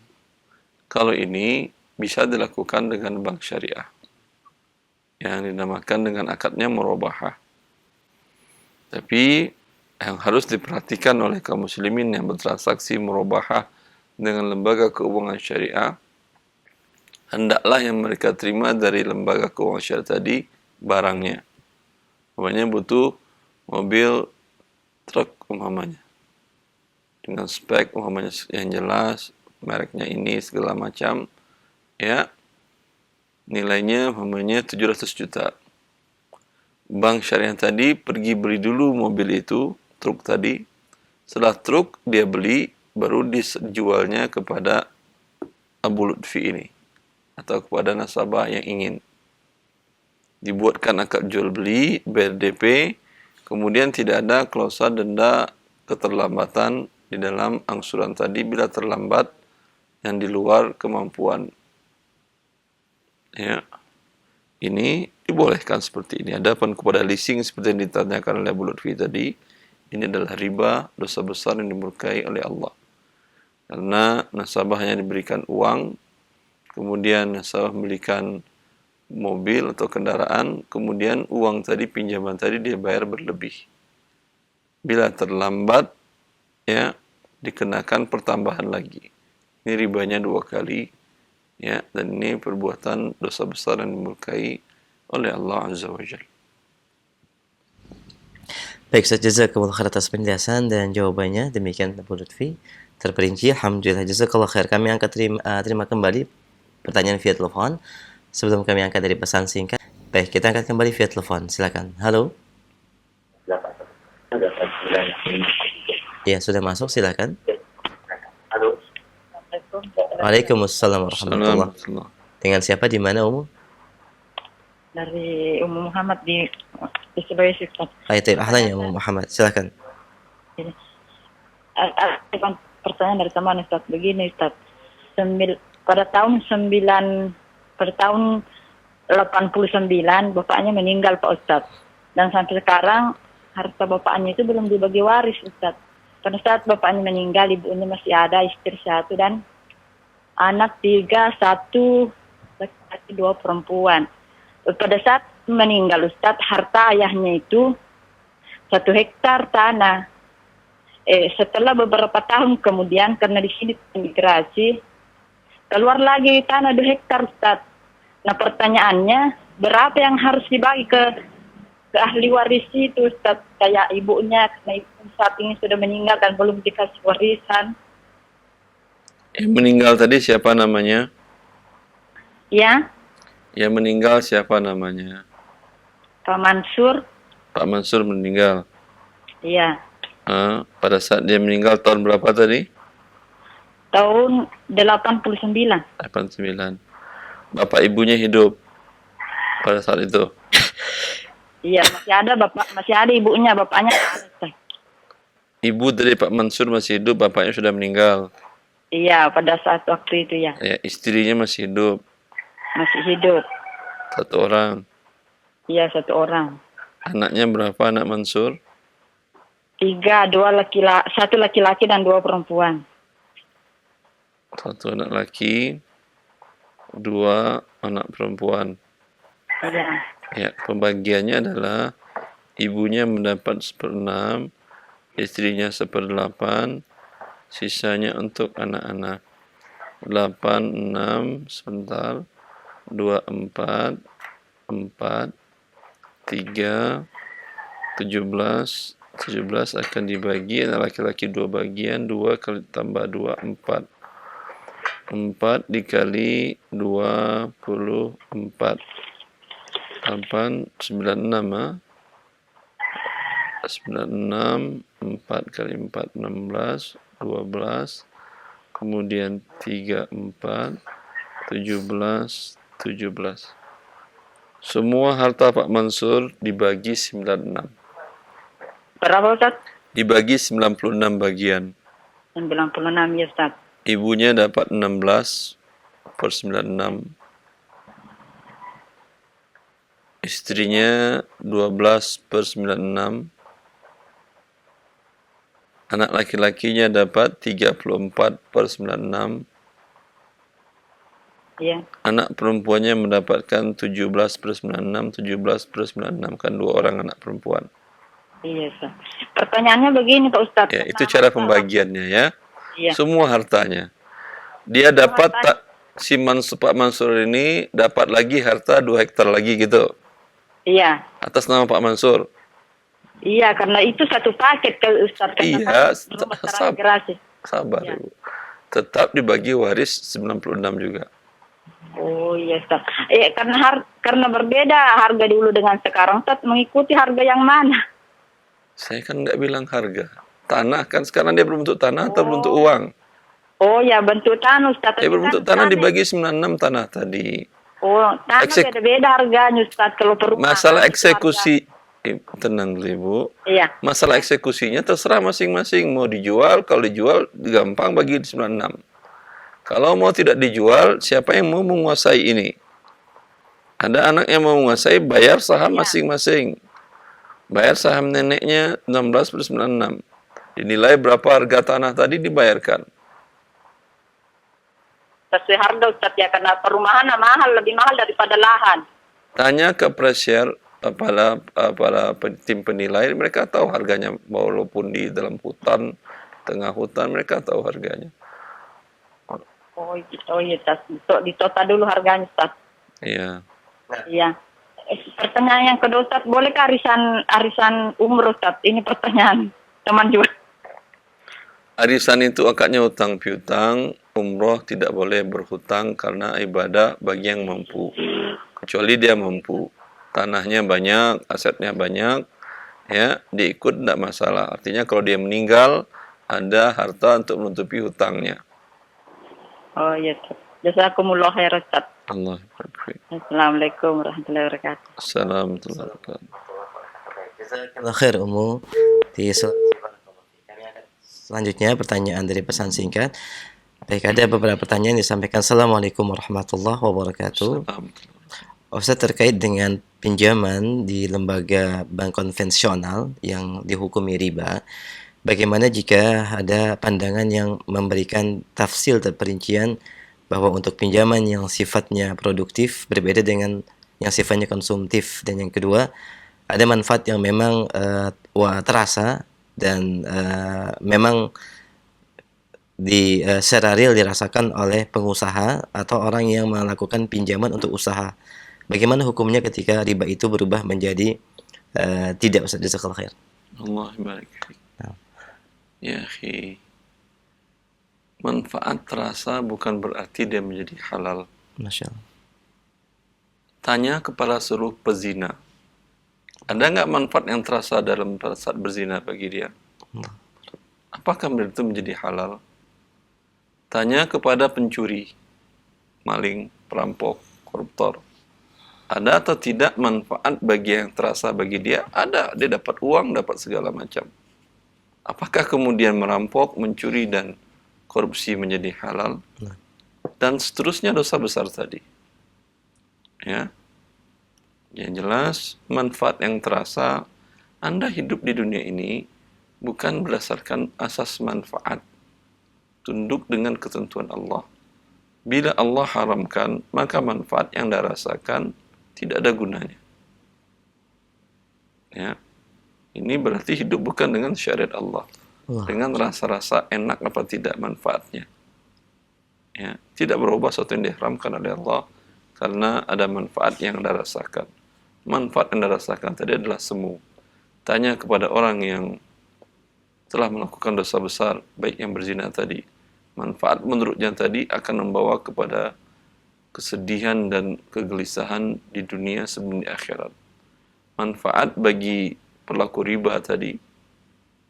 Kalau ini bisa dilakukan dengan bank syariah yang dinamakan dengan akadnya murabahah. Tapi yang harus diperhatikan oleh kaum muslimin yang bertransaksi murabahah dengan lembaga keuangan syariah, hendaklah yang mereka terima dari lembaga keuangan syariah tadi barangnya. Umpamanya butuh mobil truk umpamanya, dengan spek umpamanya yang jelas, mereknya ini segala macam, ya, nilainya umpamanya 700 juta. Bank syariah tadi pergi beli dulu mobil itu, truk tadi. Setelah truk dia beli, baru dijualnya kepada Abu Lutfi ini atau kepada nasabah yang ingin. Dibuatkan akad jual beli, bayar DP, kemudian tidak ada klausa denda keterlambatan di dalam angsuran tadi bila terlambat yang di luar kemampuan. Ya. Ini dibolehkan seperti ini. Adapun kepada leasing seperti yang ditanyakan oleh Abu Lutfi tadi, ini adalah riba, dosa besar yang dimurkai oleh Allah. Karena nasabahnya diberikan uang, kemudian nasabah membelikan mobil atau kendaraan, kemudian uang tadi, pinjaman tadi dia bayar berlebih. Bila terlambat, ya, dikenakan pertambahan lagi. Ini ribanya 2 kali. Ya, dan ini perbuatan dosa besar yang dimurkai oleh Allah Azza wa Jalla.
Baik, Ustaz, jazakallahu khair atas penjelasan dan jawabannya. Demikian Bu Lutfi. Terperinci, alhamdulillah, jazakallahu khair. Kami angkat terima kembali pertanyaan via telepon. Sebelum kami angkat dari pesan singkat. Baik, kita angkat kembali via telepon. Silakan. Halo. Ya, sudah masuk, silakan. Waalaikumsalam warahmatullahi wabarakatuh. Dengan siapa, di mana, Umu?
Dari Ummu Muhammad di Sulawesi, Ustaz.
Itu ahlan ya, Umu Muhammad. Silakan.
Pertanyaan dari teman Ustaz, begini Ustaz. Pada tahun 89 bapaknya meninggal Pak Ustaz. Dan sampai sekarang harta bapaknya itu belum dibagi waris Ustaz. Pada saat bapaknya meninggal, ibunya masih ada, istri 1 dan anak 3, 1 laki-laki 2 perempuan. Pada saat meninggal Ustaz, harta ayahnya itu 1 hektar tanah. Setelah beberapa tahun kemudian, karena di sini imigrasi, keluar lagi tanah 2 hektar Ustaz. Nah, pertanyaannya, berapa yang harus dibagi ke ahli waris itu Ustaz? Kayak ibunya, karena ibu saat ini sudah meninggal dan belum dikasih warisan.
Yang meninggal tadi siapa namanya?
Ya,
Yang meninggal siapa namanya?
Pak Mansur.
Pak Mansur meninggal.
Iya.
Pada saat dia meninggal tahun berapa tadi?
Tahun 89.
89. Bapak ibunya hidup pada saat itu?
Iya, masih ada ibunya, bapaknya ada.
Ibu dari Pak Mansur masih hidup, bapaknya sudah meninggal.
Iya, pada saat waktu itu ya.
Ya, istrinya masih hidup.
Masih hidup.
1 orang.
Iya, 1 orang.
Anaknya berapa anak Mansur?
3, 1 laki-laki dan 2 perempuan.
1 anak laki, 2 anak perempuan.
Iya.
Ya, pembagiannya adalah ibunya mendapat 1/6, istrinya 1/8, sisanya untuk anak-anak. 8, 6, sebentar. 2, 4, 4, 3, 17. 17 akan dibagi, anak laki-laki 2 bagian, 2 kali tambah 2, 4. 4 dikali 24. 8, 96 96, 4 kali 4, 16, 12, kemudian 3, 4, 17, 17. Semua harta Pak Mansur dibagi 96.
Berapa Ustaz?
Dibagi 96 bagian.
96 ya Ustaz.
Ibunya dapat 16/96. Istrinya 12/96. Anak laki-lakinya dapat 34/96.
Iya.
Anak perempuannya mendapatkan 17/96. 17/96 kan 2 orang anak perempuan.
Iya Ustaz. Pertanyaannya begini Pak Ustaz.
Ya, itu cara pembagiannya ya.
Iya.
Semua hartanya. Dia dapat Pak Mansur ini dapat lagi harta 2 hektar lagi gitu.
Iya.
Atas nama Pak Mansur.
Iya, karena itu satu paket ke Ustaz.
Iya, sabar
Ya.
Ibu. Tetap dibagi waris 96 juga.
Oh iya Ustaz. Karena berbeda harga dulu dengan sekarang, Ustaz, mengikuti harga yang mana?
Saya kan nggak bilang harga. Tanah kan sekarang dia berbentuk tanah atau berbentuk uang?
Oh ya, bentuk tanah Ustaz.
Ya berbentuk tanah dibagi 96 tanah tadi.
Oh, tanah beda-beda harganya Ustaz kalau perumahan.
Masalah eksekusi, tenang dulu Ibu.
Iya.
Masalah eksekusinya terserah masing-masing. Mau dijual, kalau dijual gampang bagi 96. Kalau mau tidak dijual, siapa yang mau menguasai ini? Ada anak yang mau menguasai, bayar saham masing-masing. Bayar saham neneknya 16/96. Dinilai berapa harga tanah tadi dibayarkan.
Sesuai harga Ustaz ya, karena perumahan mahal, lebih mahal daripada lahan.
Tanya ke presier, para tim penilai, mereka tahu harganya. Walaupun di dalam hutan, tengah hutan, mereka tahu harganya.
Oh iya Ustaz. Ditota dulu harganya Ustaz.
Iya.
Iya. Pertanyaan yang kedua Ustaz, bolehkah arisan umroh Ustaz? Ini pertanyaan teman juga.
Arisan itu akadnya hutang piutang, umroh tidak boleh berhutang karena ibadah bagi yang mampu. Kecuali dia mampu, tanahnya banyak, asetnya banyak, ya diikut tidak masalah. Artinya kalau dia meninggal, ada harta untuk menutupi hutangnya.
Oh iya Ustaz. Jazakumullah khair Ustaz.
Allah Akbar.
Assalamualaikum warahmatullahi wabarakatuh.
Assalamualaikum warahmatullahi wabarakatuh.
Jazakallah khair Umu. Selanjutnya pertanyaan dari pesan singkat. Baik, ada beberapa pertanyaan yang disampaikan. Assalamualaikum warahmatullahi wabarakatuh. Ustaz, terkait dengan pinjaman di lembaga bank konvensional yang dihukumi riba, bagaimana jika ada pandangan yang memberikan tafsir terperincian bahwa untuk pinjaman yang sifatnya produktif berbeda dengan yang sifatnya konsumtif, dan yang kedua ada manfaat yang memang terasa dan memang secara real dirasakan oleh pengusaha atau orang yang melakukan pinjaman untuk usaha. Bagaimana hukumnya ketika riba itu berubah menjadi tidak, Ustaz? Jazakallahu khair.
Allah barik. Ya akhi, manfaat terasa bukan berarti dia menjadi halal.
Masya Allah.
Tanya kepada seluruh pezina, ada nggak manfaat yang terasa dalam saat berzina bagi dia? Apakah itu menjadi halal? Tanya kepada pencuri, maling, perampok, koruptor, ada atau tidak manfaat bagi yang terasa bagi dia? Ada, dia dapat uang, dapat segala macam. Apakah kemudian merampok, mencuri, dan korupsi menjadi halal? Dan seterusnya dosa besar tadi. Ya, yang jelas manfaat yang terasa, Anda hidup di dunia ini bukan berdasarkan asas manfaat, tunduk dengan ketentuan Allah. Bila Allah haramkan, maka manfaat yang Anda rasakan tidak ada gunanya. Ya, ini berarti hidup bukan dengan syariat Allah, dengan rasa-rasa enak apa tidak manfaatnya. Ya, tidak berubah sesuatu yang diharamkan oleh Allah karena ada manfaat yang Anda rasakan. Manfaat yang Anda rasakan tadi adalah semu. Tanya kepada orang yang telah melakukan dosa besar, baik yang berzina tadi. Manfaat menurutnya tadi akan membawa kepada kesedihan dan kegelisahan di dunia sebelum di akhirat. Manfaat bagi pelaku riba tadi,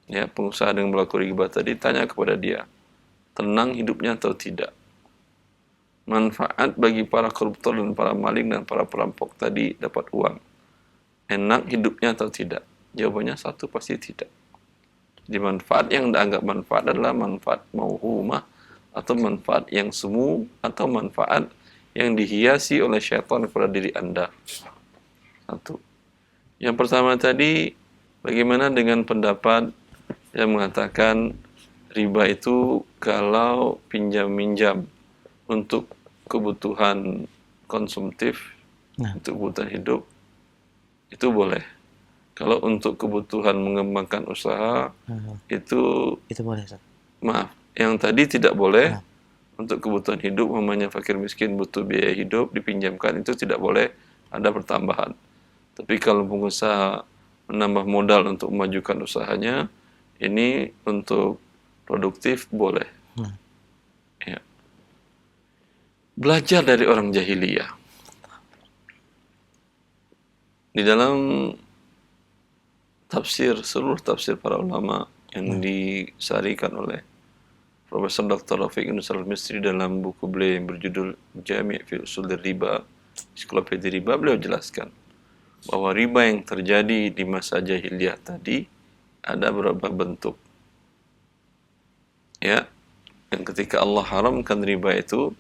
ya, pengusaha yang pelaku riba tadi, tanya kepada dia, tenang hidupnya atau tidak. Manfaat bagi para koruptor dan para maling dan para perampok tadi, dapat uang, enak hidupnya atau tidak? Jawabannya satu, pasti tidak. Jadi manfaat yang dianggap manfaat adalah manfaat mauhumah, atau manfaat yang semu, atau manfaat yang dihiasi oleh syaitan kepada diri Anda. Satu. Yang pertama tadi, bagaimana dengan pendapat yang mengatakan riba itu kalau pinjam-minjam untuk kebutuhan konsumtif, untuk kebutuhan hidup, itu boleh. Kalau untuk kebutuhan mengembangkan usaha, itu
boleh, Ustaz.
Maaf, yang tadi tidak boleh. Untuk kebutuhan hidup, umpamanya fakir miskin butuh biaya hidup, dipinjamkan, itu tidak boleh ada pertambahan. Tapi kalau pengusaha menambah modal untuk memajukan usahanya, ini untuk produktif boleh. Ya. Belajar dari orang jahiliyah. Di dalam tafsir, seluruh tafsir para ulama yang disarikan oleh Profesor Dr. Rafiq Nusal Misri dalam buku beliau yang berjudul Jami' fi Usul Riba, Ensiklopedia Riba, beliau jelaskan bahwa riba yang terjadi di masa jahiliyah tadi ada beberapa bentuk. Ya, dan ketika Allah haramkan riba itu,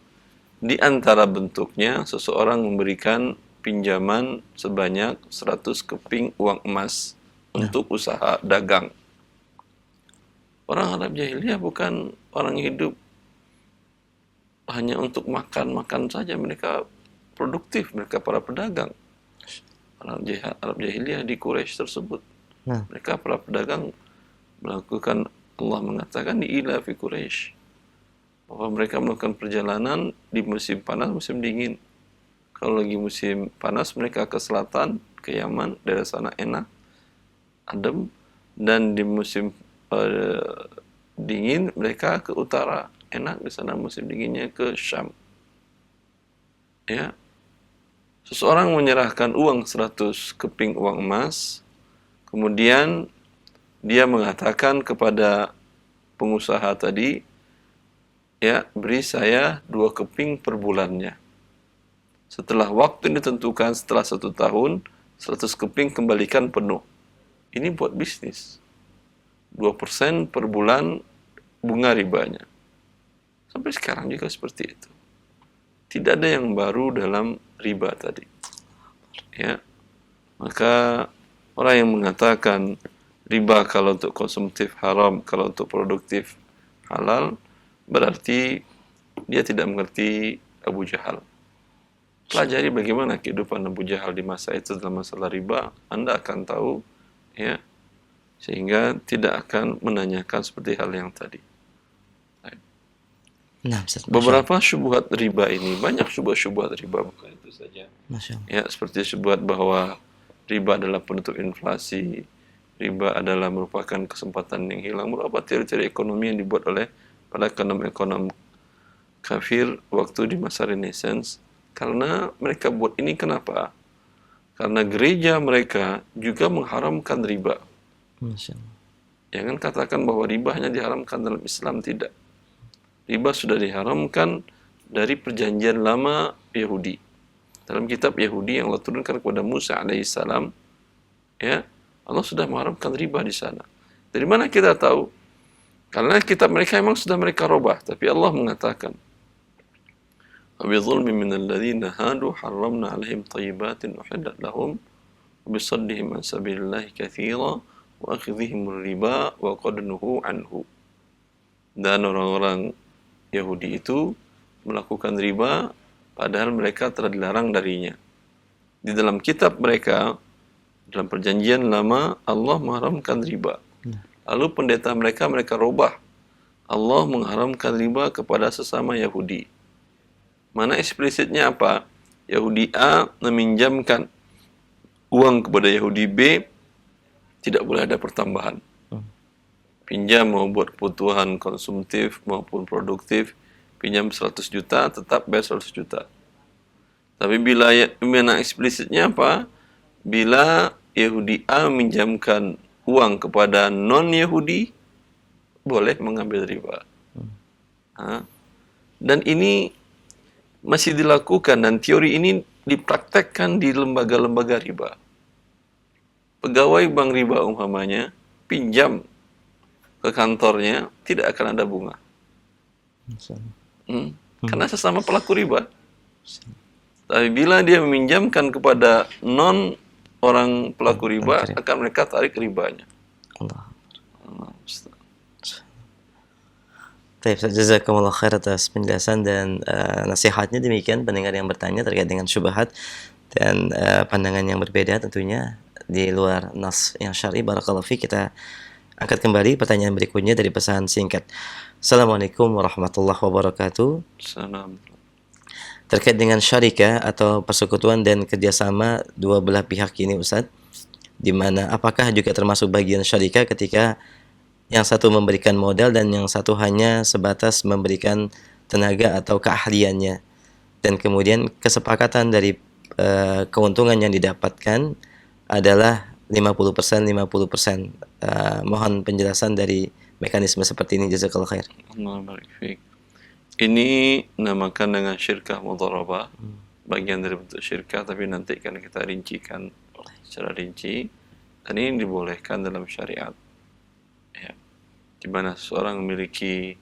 di antara bentuknya seseorang memberikan pinjaman sebanyak 100 keping uang emas untuk usaha dagang. Orang Arab jahiliyah bukan orang hidup hanya untuk makan saja, mereka produktif, mereka para pedagang. Arab jahiliyah di Quraisy tersebut, mereka para pedagang melakukan, Allah mengatakan di ila fi Quraisy, bahwa mereka melakukan perjalanan di musim panas, musim dingin. Kalau lagi musim panas mereka ke selatan, ke Yaman, daerah sana enak, adem. Dan di musim dingin mereka ke utara, enak di sana musim dinginnya ke Syam. Ya. Seseorang menyerahkan uang 100 keping uang emas, kemudian dia mengatakan kepada pengusaha tadi, ya, beri saya 2 keping per bulannya. Setelah waktu yang ditentukan, setelah 1 tahun, 100 keping kembalikan penuh. Ini buat bisnis. 2% per bulan bunga ribanya. Sampai sekarang juga seperti itu. Tidak ada yang baru dalam riba tadi. Ya. Maka orang yang mengatakan riba kalau untuk konsumtif haram, kalau untuk produktif halal, berarti dia tidak mengerti Abu Jahal. Pelajari bagaimana kehidupan Abu Jahal di masa itu dalam masalah riba, Anda akan tahu, ya, sehingga tidak akan menanyakan seperti hal yang tadi.
Nah, Ustaz,
Beberapa syubhat riba ini, banyak syubhat riba, bukan itu saja.
Masya Allah.
Ya, seperti syubhat bahwa riba adalah penutup inflasi, riba adalah merupakan kesempatan yang hilang, beberapa teori-teori ekonomi yang dibuat oleh para ekonom-ekonom kafir waktu di masa Renaissance. Karena mereka buat ini kenapa? Karena gereja mereka juga mengharamkan riba.
Masya Allah.
Jangan katakan bahwa riba hanya diharamkan dalam Islam, tidak. Riba sudah diharamkan dari perjanjian lama Yahudi. Dalam kitab Yahudi yang Allah turunkan kepada Musa alaihissalam, ya, Allah sudah mengharamkan riba di sana. Dari mana kita tahu? Karena kitab mereka memang sudah mereka robah, tapi Allah mengatakan, وَبِظُلْمٍ مِّنَ الَّذِينَ هَادُوا حَرَّمْنَا عَلَيْهِمْ طَيِّبَاتٍ أُحِلَّتْ لَهُمْ وَبِصَدِّهِمْ عَنْ سَبِيلِ اللَّهِ كَثِيرًا وَأَخْذِهِمُ الرِّبَا وَقَدْ نُهُوا عَنْهُ. Dan orang-orang Yahudi itu melakukan riba padahal mereka telah dilarang darinya. Di dalam kitab mereka, dalam perjanjian lama, Allah mengharamkan riba. Lalu pendeta mereka robah. Allah mengharamkan riba kepada sesama Yahudi. Mana eksplisitnya apa? Yahudi A meminjamkan uang kepada Yahudi B, tidak boleh ada pertambahan. Pinjam mau buat kebutuhan konsumtif maupun produktif, pinjam 100 juta, tetap bayar 100 juta. Tapi bila mana eksplisitnya apa? Bila Yahudi A meminjamkan uang kepada non-Yahudi, boleh mengambil riba. Dan ini masih dilakukan, dan teori ini dipraktekkan di lembaga-lembaga riba. Pegawai bank riba umpamanya pinjam ke kantornya, tidak akan ada bunga. Karena sesama pelaku riba. Tapi bila dia meminjamkan kepada non orang pelaku riba, akan mereka tarik ribanya.
Allah. Baik, jazakumullah khair atas penjelasan dan nasihatnya. Demikian pendengar yang bertanya terkait dengan syubhat dan pandangan yang berbeda tentunya di luar nas yang syar'i. Barakallahu fiik. Kita angkat kembali pertanyaan berikutnya dari pesan singkat. Assalamualaikum warahmatullahi wabarakatuh.
Salam.
Terkait dengan syarikah atau persekutuan dan kerjasama dua belah pihak ini, Ustaz, di mana apakah juga termasuk bagian syarikah ketika yang satu memberikan modal dan yang satu hanya sebatas memberikan tenaga atau keahliannya, dan kemudian kesepakatan dari keuntungan yang didapatkan adalah 50%. Mohon penjelasan dari mekanisme seperti ini, jazakallahu khair.
Allah barik fiik. Ini namakan dengan syirkah mudharabah, bagian dari bentuk syirkah, tapi nanti akan kita rincikan secara rinci. Dan ini dibolehkan dalam syariat, ya, di mana seorang memiliki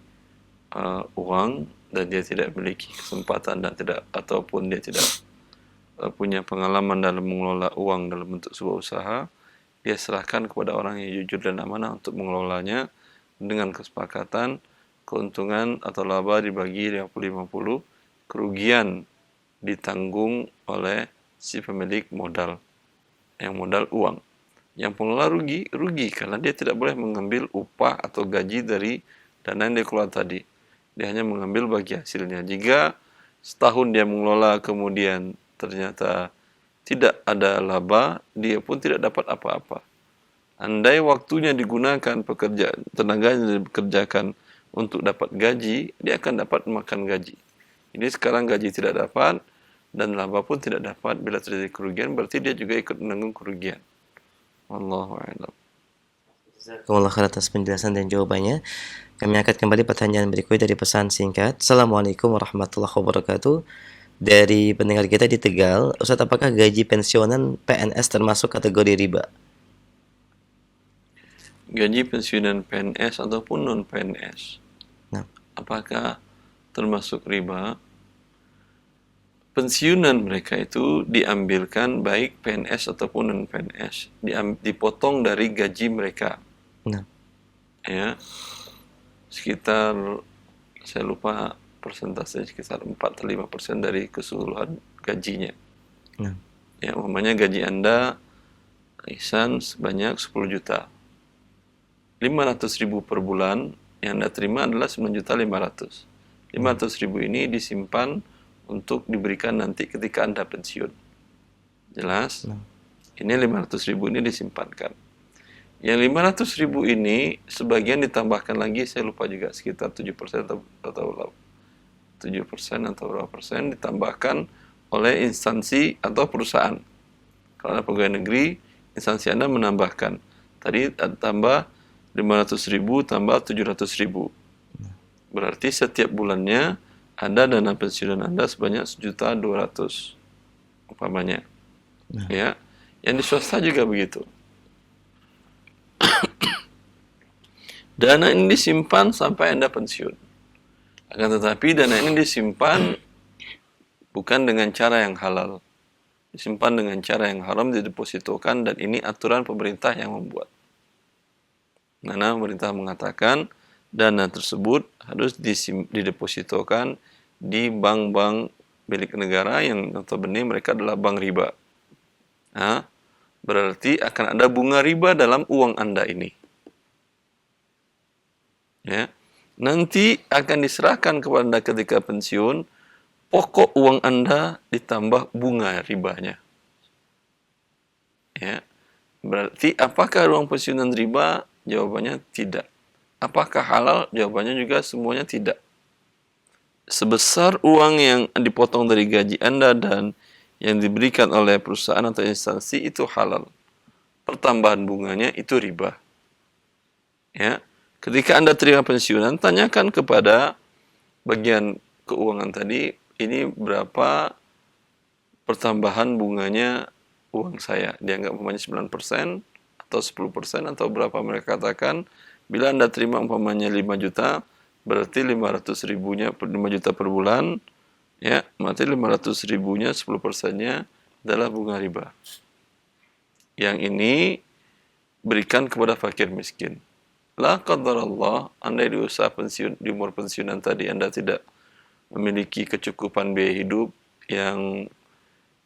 uang dan dia tidak memiliki kesempatan dan tidak, ataupun dia tidak punya pengalaman dalam mengelola uang dalam bentuk sebuah usaha, dia serahkan kepada orang yang jujur dan amanah untuk mengelolanya dengan kesepakatan keuntungan atau laba dibagi 50-50, kerugian ditanggung oleh si pemilik modal, yang modal uang. Yang pengelola rugi karena dia tidak boleh mengambil upah atau gaji dari dana yang dia kelola tadi. Dia hanya mengambil bagi hasilnya. Jika setahun dia mengelola kemudian ternyata tidak ada laba, dia pun tidak dapat apa-apa. Andai waktunya digunakan pekerjaan, tenaganya dikerjakan untuk dapat gaji, dia akan dapat makan gaji. Ini sekarang gaji tidak dapat, dan laba pun tidak dapat. Bila terjadi kerugian, berarti dia juga ikut menanggung kerugian. Wallahu a'lam.
Jazakumullah khair atas penjelasan dan jawabannya. Kami angkat kembali pertanyaan berikutnya dari pesan singkat. Assalamualaikum warahmatullahi wabarakatuh. Dari pendengar kita di Tegal, Ustaz, apakah gaji pensiunan PNS termasuk kategori riba?
Gaji pensiunan PNS ataupun non-PNS,
Nah,
apakah termasuk riba? Pensiunan mereka itu diambilkan baik PNS ataupun non-PNS, dipotong dari gaji mereka.
nah,
Ya, sekitar, saya lupa persentase, sekitar 4-5% dari keseluruhan gajinya.
nah,
Ya, umpamanya gaji Anda Ihsan sebanyak 10 juta. 500.000 per bulan yang Anda terima adalah 9.500.000. 500.000 ini disimpan untuk diberikan nanti ketika Anda pensiun. Jelas? Ini 500.000 ini disimpankan. Yang 500.000 ini sebagian ditambahkan lagi, saya lupa juga, sekitar 7% atau 7% atau berapa persen ditambahkan oleh instansi atau perusahaan. Kalau ada pegawai negeri, instansi Anda menambahkan. Tadi tambah 500.000 tambah 700.000. Berarti setiap bulannya ada dana pensiunan Anda sebanyak 1.200.000 umpamanya. Ya. Yang di swasta juga begitu. Dana ini disimpan sampai Anda pensiun. Akan tetapi dana ini disimpan bukan dengan cara yang halal. Disimpan dengan cara yang haram, didepositokan, dan ini aturan pemerintah yang membuat. Mana pemerintah mengatakan dana tersebut harus didepositokan di bank-bank milik negara yang notabene mereka adalah bank riba. Nah, berarti akan ada bunga riba dalam uang Anda ini. Ya. Nanti akan diserahkan kepada Anda ketika pensiun, pokok uang Anda ditambah bunga ribanya. Ya. Berarti apakah uang pensiunan riba? Jawabannya tidak. Apakah halal? Jawabannya juga semuanya tidak. Sebesar uang yang dipotong dari gaji Anda dan yang diberikan oleh perusahaan atau instansi itu halal. Pertambahan bunganya itu riba. Ya. Ketika Anda terima pensiunan, tanyakan kepada bagian keuangan tadi, ini berapa pertambahan bunganya uang saya. Dianggap umpamanya 9% atau 10% atau berapa mereka katakan. Bila Anda terima umpamanya 5 juta, berarti 500.000-nya 5 juta per bulan, ya, berarti 500.000-nya 10%-nya adalah bunga riba. Yang ini berikan kepada fakir miskin. La qadarallah, Anda di usaha pensiun, di umur pensiunan tadi Anda tidak memiliki kecukupan biaya hidup yang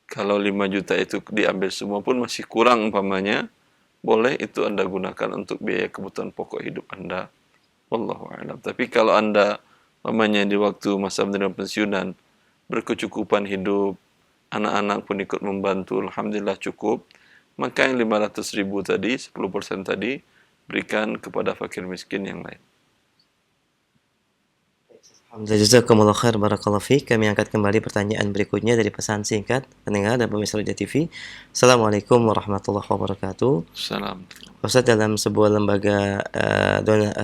kalau 5 juta itu diambil semua pun masih kurang umpamanya, boleh itu Anda gunakan untuk biaya kebutuhan pokok hidup Anda. Wallahu a'lam. Tapi kalau Anda umpamanya di waktu masa menerima pensiunan berkecukupan hidup, anak-anak pun ikut membantu, alhamdulillah cukup, maka yang 500.000 tadi, 10% tadi, berikan kepada fakir miskin yang lain.
Jazakumullah khair, barakallahu fiik. Kami angkat kembali pertanyaan berikutnya dari pesan singkat pendengar dan pemirsa Roja TV. Assalamualaikum warahmatullahi wabarakatuh.
Salam.
Ustaz, dalam sebuah lembaga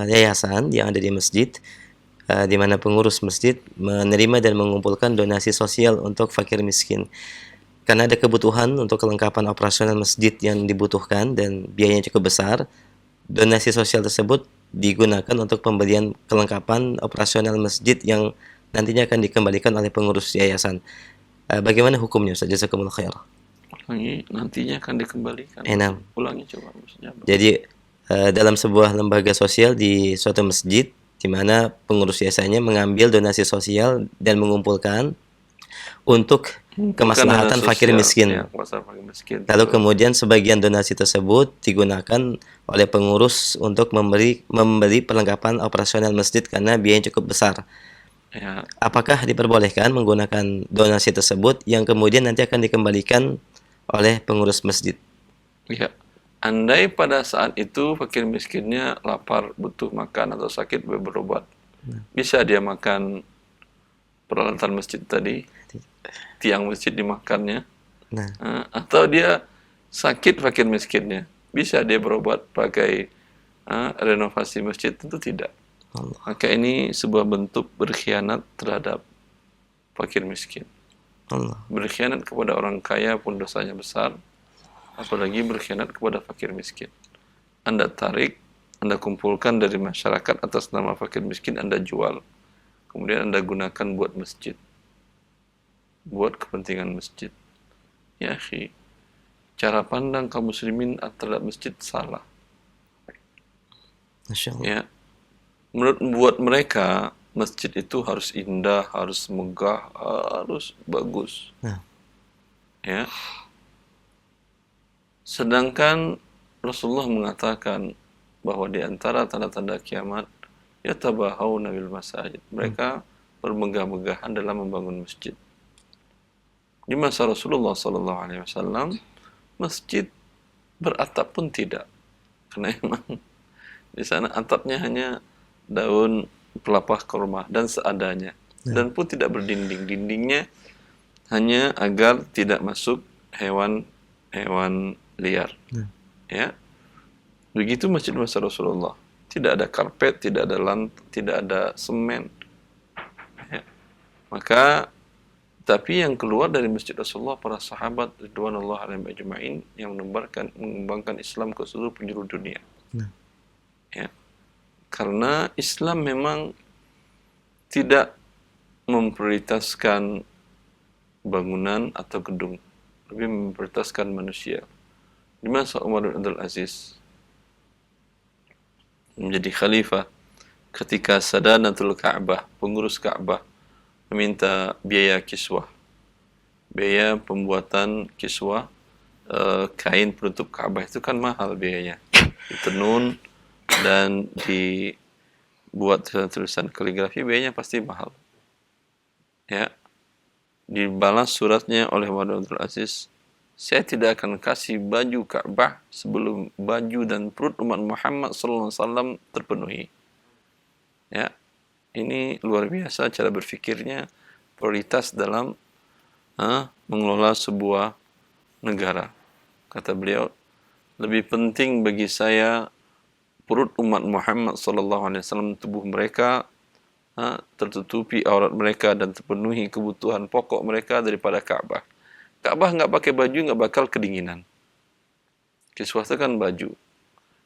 yayasan yang ada di masjid, di mana pengurus masjid menerima dan mengumpulkan donasi sosial untuk fakir miskin. Karena ada kebutuhan untuk kelengkapan operasional masjid yang dibutuhkan dan biayanya cukup besar, donasi sosial tersebut digunakan untuk pembelian kelengkapan operasional masjid yang nantinya akan dikembalikan oleh pengurus yayasan. Bagaimana hukumnya, Ustaz? Jazakumullah khair.
Ulangi, nantinya akan dikembalikan.
Enam.
Ulangi coba maksudnya.
Jadi dalam sebuah lembaga sosial di suatu masjid, di mana pengurus yayasannya mengambil donasi sosial dan mengumpulkan untuk kemaslahatan fakir miskin.
Ya, fakir miskin.
Lalu kemudian sebagian donasi tersebut digunakan oleh pengurus untuk membeli perlengkapan operasional masjid karena biayanya cukup besar.
Ya,
Apakah diperbolehkan menggunakan donasi tersebut yang kemudian nanti akan dikembalikan oleh pengurus masjid?
ya. Andai pada saat itu fakir miskinnya lapar, butuh makan atau sakit berobat, bisa dia makan peralatan masjid tadi, tiang masjid dimakannya,
Nah,
atau dia sakit fakir miskinnya, bisa dia berobat pakai renovasi masjid, tentu tidak.
Allah.
Maka ini sebuah bentuk berkhianat terhadap fakir miskin.
Allah.
Berkhianat kepada orang kaya pun dosanya besar, apalagi berkhianat kepada fakir miskin. Anda tarik, Anda kumpulkan dari masyarakat atas nama fakir miskin, Anda jual. Kemudian Anda gunakan buat masjid. Buat kepentingan masjid. Ya akhi, cara pandang kaum muslimin terhadap masjid salah.
Masya Allah.
Ya, buat mereka masjid itu harus indah, harus megah, harus bagus.
Nah.
Ya. Sedangkan Rasulullah mengatakan bahwa di antara tanda-tanda kiamat yatabahawna bil masajid. Mereka bermegah-megahan dalam membangun masjid. Di masa Rasulullah sallallahu alaihi wasallam masjid beratap pun tidak. Karena emang di sana atapnya hanya daun pelepah kurma dan seadanya, dan pun tidak berdinding. Dindingnya hanya agar tidak masuk hewan liar. Ya, begitu masjid masa Rasulullah. Tidak ada karpet, tidak ada tidak ada semen. Ya. Maka tapi yang keluar dari masjid Rasulullah para sahabat ridwanullah alaihim ajma'in yang mengembangkan Islam ke seluruh penjuru dunia. Ya. Karena Islam memang tidak memprioritaskan bangunan atau gedung, lebih memprioritaskan manusia. Di masa Umar bin Abdul Aziz menjadi khalifah, ketika Sadanatul Ka'bah, pengurus Ka'bah, meminta biaya kiswah, biaya pembuatan kiswah, kain penutup Ka'bah itu kan mahal biayanya, ditenun dan dibuat tulisan kaligrafi, biayanya pasti mahal. Ya, dibalas suratnya oleh Umar bin Abdul Aziz, saya tidak akan kasih baju Ka'bah sebelum baju dan perut umat Muhammad SAW terpenuhi. Ya, ini luar biasa cara berfikirnya, prioritas dalam mengelola sebuah negara. Kata beliau, lebih penting bagi saya perut umat Muhammad SAW, tubuh mereka tertutupi aurat mereka dan terpenuhi kebutuhan pokok mereka daripada Ka'bah. Ka'bah nggak pakai baju nggak bakal kedinginan. Kiswah itu kan baju.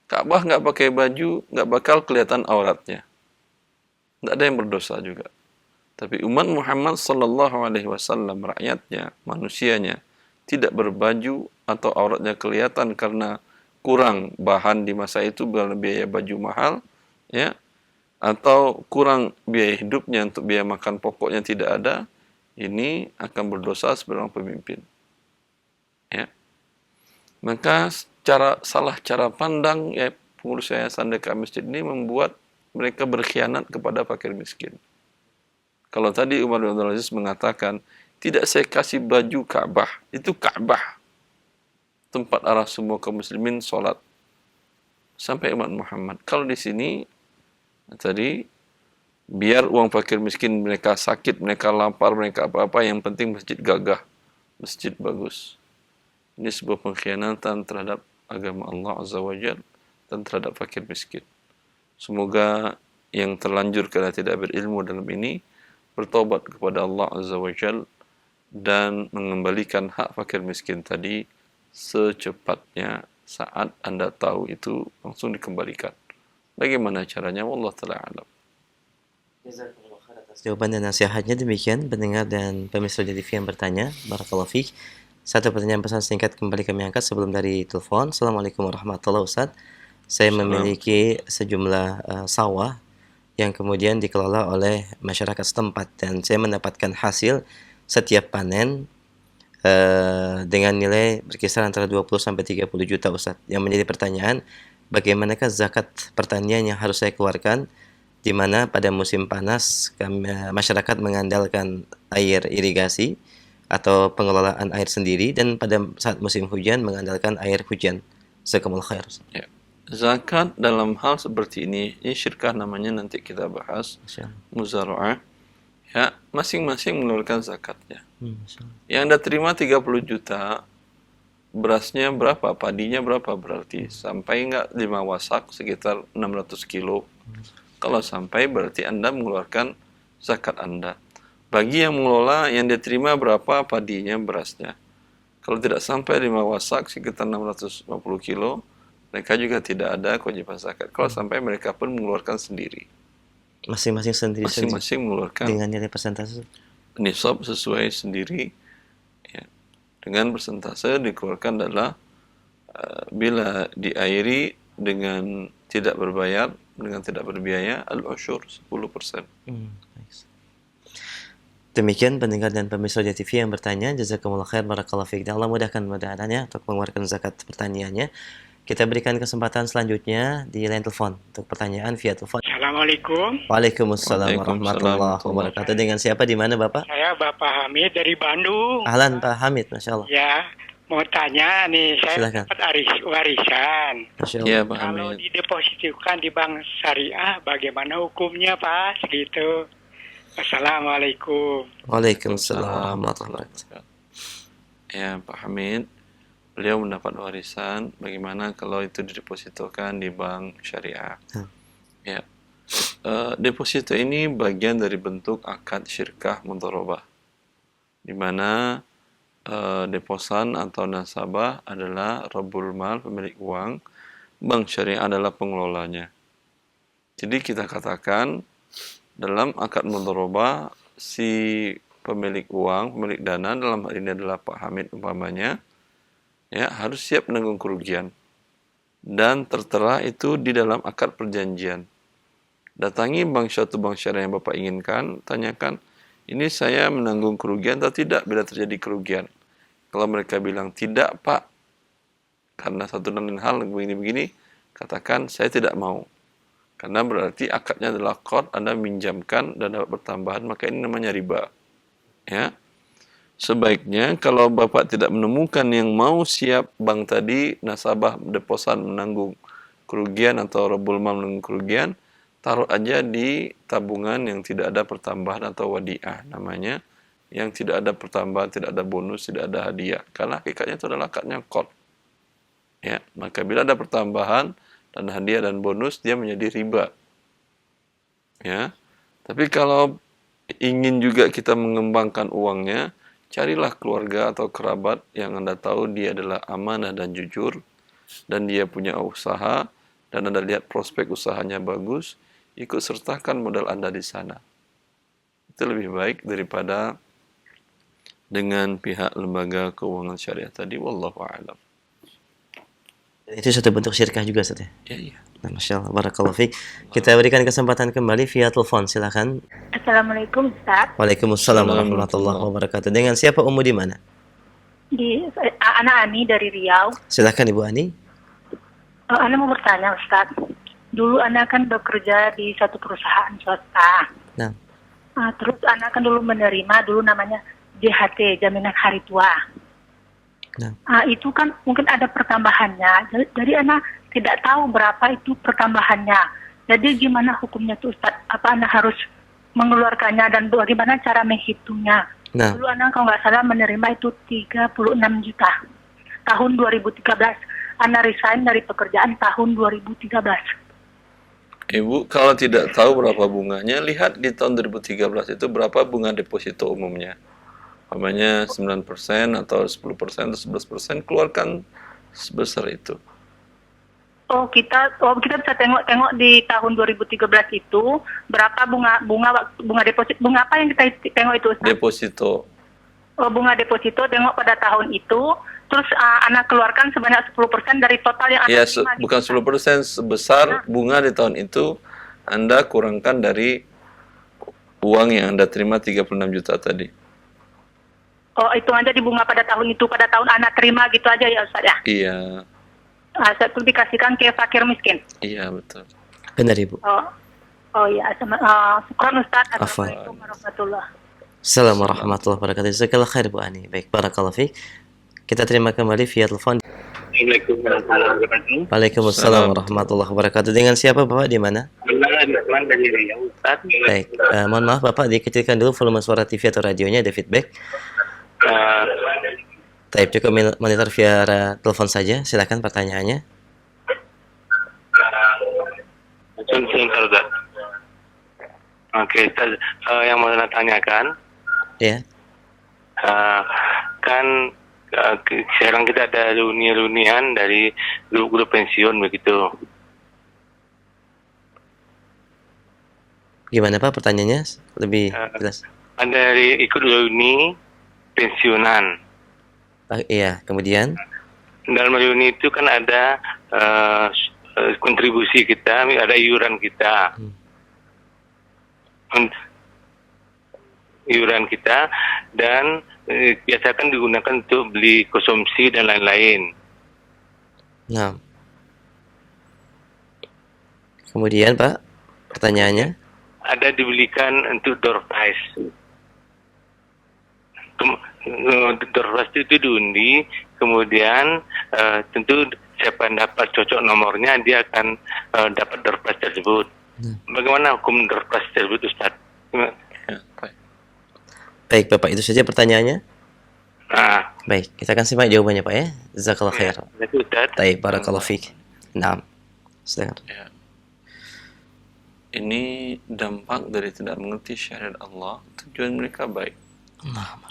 Ka'bah nggak pakai baju nggak bakal kelihatan auratnya. Nggak ada yang berdosa juga. Tapi umat Muhammad SAW, rakyatnya, manusianya, tidak berbaju atau auratnya kelihatan karena kurang bahan di masa itu, biaya baju mahal, ya, atau kurang biaya hidupnya untuk biaya makan pokoknya tidak ada, ini akan berdosa sebagai pemimpin. Ya. Maka salah cara pandang ya pengurus yayasan dekat masjid ini membuat mereka berkhianat kepada fakir miskin. Kalau tadi Umar bin Abdul Aziz mengatakan, tidak saya kasih baju Ka'bah, itu Ka'bah, tempat arah semua kaum muslimin sholat sampai umat Muhammad. Kalau di sini tadi biar uang fakir miskin, mereka sakit, mereka lapar, mereka apa-apa, yang penting masjid gagah, masjid bagus. Ini sebuah pengkhianatan terhadap agama Allah Azza wa Jalla dan terhadap fakir miskin. Semoga yang terlanjur karena tidak berilmu dalam ini bertobat kepada Allah Azza wa Jalla dan mengembalikan hak fakir miskin tadi secepatnya. Saat Anda tahu itu langsung dikembalikan. Bagaimana caranya? Wallahu ta'ala alam.
Jawaban dan nasihatnya demikian pendengar dan pemirsa TV yang bertanya. Barakallahu fiik. Satu pertanyaan pesan singkat kembali kami angkat sebelum dari telepon. Assalamualaikum warahmatullahi wabarakatuh. Saya memiliki sejumlah sawah yang kemudian dikelola oleh masyarakat setempat dan saya mendapatkan hasil setiap panen dengan nilai berkisar antara 20 sampai 30 juta Ustaz. Yang menjadi pertanyaan, bagaimanakah zakat pertanian yang harus saya keluarkan di mana pada musim panas masyarakat mengandalkan air irigasi atau pengelolaan air sendiri, dan pada saat musim hujan mengandalkan air hujan. Jazakumullah khair.
Ya. Zakat dalam hal seperti ini syirkah namanya, nanti kita bahas. Muzara'ah. Ya, masing-masing mengeluarkan zakatnya. Yang Anda terima 30 juta, berasnya berapa, padinya berapa berarti? Sampai enggak 5 wasak, sekitar 600 kilo. Kalau sampai berarti Anda mengeluarkan zakat Anda. Bagi yang mengelola, yang dia terima berapa padinya, berasnya. Kalau tidak sampai 5 wasak, sekitar 650 kilo, mereka juga tidak ada kewajiban zakat. Kalau sampai, mereka pun mengeluarkan sendiri.
Masing-masing sendiri.
Masing-masing mengeluarkan
dengan nilai persentase.
Nisab sesuai sendiri. Ya. Dengan persentase dikeluarkan adalah bila diairi dengan tidak berbayar, dengan tidak berbiaya, al-usyur 10%.
Demikian pendengar dan pemirsa Roja TV yang bertanya. Jazakumullah khair, barakallahu fiik. Allah mudahkan mudah-mudahannya untuk mengeluarkan zakat pertanyaannya. Kita berikan kesempatan selanjutnya di line telepon untuk pertanyaan via telepon.
Assalamualaikum.
Waalaikumsalam warahmatullahi wabarakatuh. Dengan siapa, di mana Bapak?
Saya Bapak Hamid dari Bandung.
Ahlan Pak Hamid, Masya Allah.
Ya, mau tanya nih, saya
Silakan.
dapat warisan.
Masya Allah.
Ya, Pak
Kalau
Hamid.
didepositkan di bank syariah, bagaimana hukumnya Pak? Segitu. Assalamualaikum.
Waalaikumsalam warahmatullahi wabarakatuh.
Ya, Pak Hamid, beliau mendapat warisan. Bagaimana kalau itu didepositokan di bank syariah? Ya, deposito ini bagian dari bentuk akad syirkah mudharabah, di mana deposan atau nasabah adalah rabbul mal, pemilik uang, bank syariah adalah pengelolanya. Jadi kita katakan dalam akad mudharabah, si pemilik uang, pemilik dana, dalam hal ini adalah Pak Hamid umpamanya, ya, harus siap menanggung kerugian, dan tertera itu di dalam akad perjanjian. Datangi suatu bank syariah yang Bapak inginkan, tanyakan, ini saya menanggung kerugian atau tidak bila terjadi kerugian. Kalau mereka bilang tidak Pak, karena satu dan lain hal begini-begini, katakan saya tidak mau. Karena berarti akadnya adalah qard, Anda minjamkan dan dapat pertambahan, maka ini namanya riba. Ya. Sebaiknya kalau Bapak tidak menemukan yang mau siap bank tadi, nasabah deposan menanggung kerugian atau rabbul mal menanggung kerugian, taruh aja di tabungan yang tidak ada pertambahan atau wadiah namanya, yang tidak ada pertambahan, tidak ada bonus, tidak ada hadiah. Karena hakikatnya itu adalah akadnya qard. Ya, maka bila ada pertambahan dan hadiah dan bonus, dia menjadi riba. Ya. Tapi kalau ingin juga kita mengembangkan uangnya, carilah keluarga atau kerabat yang Anda tahu dia adalah amanah dan jujur, dan dia punya usaha, dan Anda lihat prospek usahanya bagus, ikut sertakan modal Anda di sana. Itu lebih baik daripada dengan pihak lembaga keuangan syariah tadi. Wallahu a'lam.
Itu satu bentuk syirkah juga, Ustaz ya?
Iya.
Nah, Masya Allah, barakallahu fiik. Kita berikan kesempatan kembali via telepon, silakan.
Assalamualaikum Ustaz.
Waalaikumsalam warahmatullahi wabarakatuh. Dengan siapa, Ummu, di mana?
Di Ana Ani dari Riau.
Silakan Ibu Ani.
Ana mau bertanya Ustaz. Dulu Ana kan bekerja di satu perusahaan swasta.
Nah.
Terus Ana kan dulu menerima namanya JHT, Jaminan Hari Tua.
Nah.
Itu kan mungkin ada pertambahannya. Jadi Ana tidak tahu berapa itu pertambahannya. Jadi gimana hukumnya tuh Ustaz? Apa Ana harus mengeluarkannya dan bagaimana cara menghitungnya?
Nah.
Dulu Ana kalau nggak salah menerima itu 36 juta. Tahun 2013. Ana resign dari pekerjaan tahun 2013.
Ibu, kalau tidak tahu berapa bunganya, lihat di tahun 2013 itu berapa bunga deposito umumnya. Umpamanya 9% atau 10% atau 11%, keluarkan sebesar itu.
Kita bisa tengok di tahun 2013 itu berapa bunga deposit, bunga apa yang kita tengok itu Ustaz?
Deposito.
Bunga deposito tengok pada tahun itu, terus anak keluarkan sebanyak 10% dari total yang
Ya,
terima.
bukan 10%, sebesar bunga di tahun itu Anda kurangkan dari uang yang Anda terima 36 juta tadi.
Itu aja di bunga pada tahun itu, pada tahun anak terima gitu aja ya Ustaz ya?
Iya.
Itu dikasihkan ke fakir miskin?
Iya, betul.
Benar Ibu.
Oh ya, syukran Ustaz.
Afwan.
Assalamualaikum warahmatullahi.
Assalamualaikum warahmatullahi wabarakatuh. Jazakallah khair Bu Ani. Baik, barakallahu fiik. Kita terima kembali via telepon.
Assalamualaikum warahmatullahi wabarakatuh.
Waalaikumsalam warahmatullahi wabarakatuh. Dengan siapa Bapak, di mana?
Dari Riau, Ustaz.
Baik, mohon maaf Bapak, dikecilkan dulu volume suara TV atau radionya, ada feedback. Taib, cukup monitor via telepon saja. Silakan pertanyaannya.
Sebentar, Ustaz. Oke, Ustaz, yang mau saya tanyakan,
Ya.
kan sekarang kita ada reuni-reunian dari grup-grup pensiun begitu.
Gimana Pak pertanyaannya? Lebih jelas.
Ada ikut reuni pensiunan.
Iya, kemudian?
Dalam reuni itu kan ada kontribusi kita, ada iuran kita. Iuran kita dan biasakan digunakan untuk beli konsumsi dan lain-lain.
Nah. Kemudian Pak, pertanyaannya?
Ada dibelikan untuk door prize. Door prize itu diundi, kemudian tentu siapa yang dapat cocok nomornya dia akan dapat door prize tersebut. Bagaimana hukum door prize tersebut, Ustaz?
Baik Bapak, itu saja pertanyaannya. Baik, kita akan simak jawabannya Pak ya. Jazakallah khair. Baik, barakallahu fiik. Naam. Silakan.
Ya. Ini dampak dari tidak mengerti syariat Allah. Tujuan mereka baik.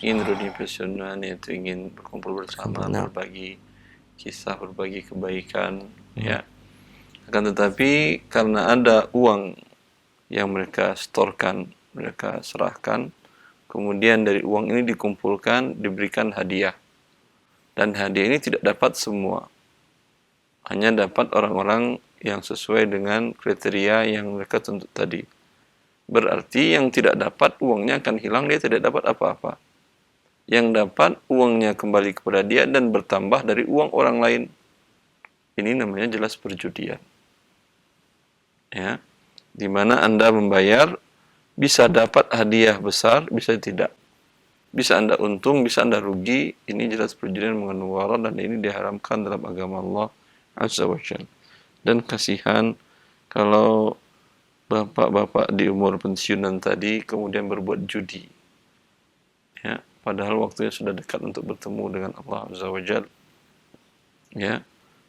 Ingin reuni pensiunan, yaitu ingin berkumpul bersama, berbagi kisah, berbagi kebaikan, ya. Akan tetapi karena ada uang yang mereka setorkan, mereka serahkan, kemudian dari uang ini dikumpulkan, diberikan hadiah. Dan hadiah ini tidak dapat semua. Hanya dapat orang-orang yang sesuai dengan kriteria yang mereka tuntut tadi. Berarti yang tidak dapat uangnya akan hilang, dia tidak dapat apa-apa. Yang dapat uangnya kembali kepada dia dan bertambah dari uang orang lain. Ini namanya jelas perjudian. Ya, di mana Anda membayar, bisa dapat hadiah besar, bisa tidak. Bisa Anda untung, bisa Anda rugi. Ini jelas perjudian mengandung warak dan ini diharamkan dalam agama Allah Azza wa Jalla. Dan kasihan kalau bapak-bapak di umur pensiunan tadi kemudian berbuat judi. Ya, padahal waktunya sudah dekat untuk bertemu dengan Allah Azza wa Jalla. Ya,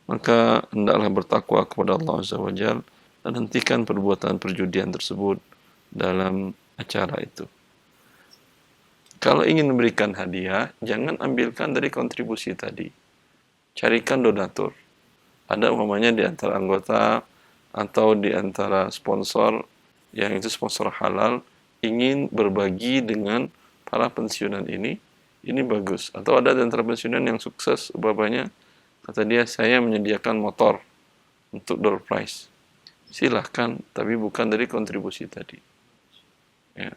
maka hendaklah bertakwa kepada Allah Azza wa Jalla dan hentikan perbuatan perjudian tersebut dalam acara itu. Kalau ingin memberikan hadiah, jangan ambilkan dari kontribusi tadi. Carikan donatur. Ada umpamanya di antara anggota atau di antara sponsor, yang itu sponsor halal, ingin berbagi dengan para pensiunan ini bagus. Atau ada di antara pensiunan yang sukses, umpamanya, kata dia, saya menyediakan motor untuk door prize. Silahkan, tapi bukan dari kontribusi tadi. Ya,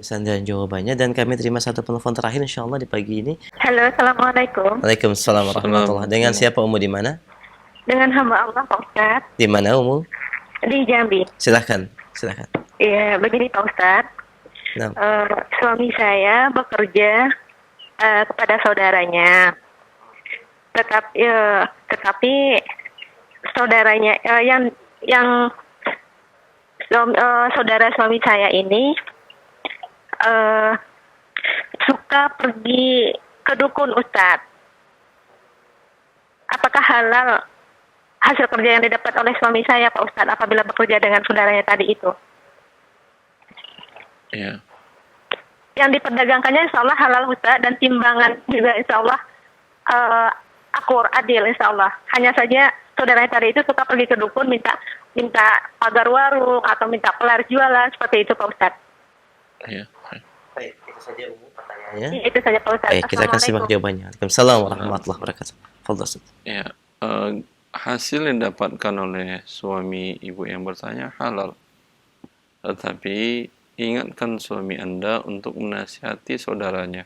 dan jawabannya, dan kami terima satu penelpon terakhir insyaallah di pagi ini.
Halo, assalamualaikum.
Waalaikumsalam warahmatullahi. Dengan siapa Umu, di mana?
Dengan hamba Allah Pak Ustadz.
Di mana Umu?
Di Jambi.
Silahkan.
Iya, begini Pak Ustadz. Suami saya bekerja kepada saudaranya, tetapi saudaranya yang saudara suami saya ini suka pergi ke dukun, Ustadz. Apakah halal hasil kerja yang didapat oleh suami saya, Pak Ustadz, apabila bekerja dengan saudaranya tadi itu?
Ya.
Yang diperdagangkannya insya Allah halal, Ustadz, dan timbangan juga insya Allah akur, adil insya Allah. Hanya saja saudaranya tadi itu suka pergi ke dukun, minta pagar warung atau minta pelar jualan, seperti itu Pak Ustadz.
Ya.
Baik, itu saja Umu pertanyaannya.
Itu saja Pak Ustadz.
Baik, kita akan simak jawabannya. Waalaikumsalam warahmatullahi wabarakatuh. Fadhil.
Ya, hasil yang didapatkan oleh suami ibu yang bertanya halal. Tetapi ingatkan suami Anda untuk menasihati saudaranya.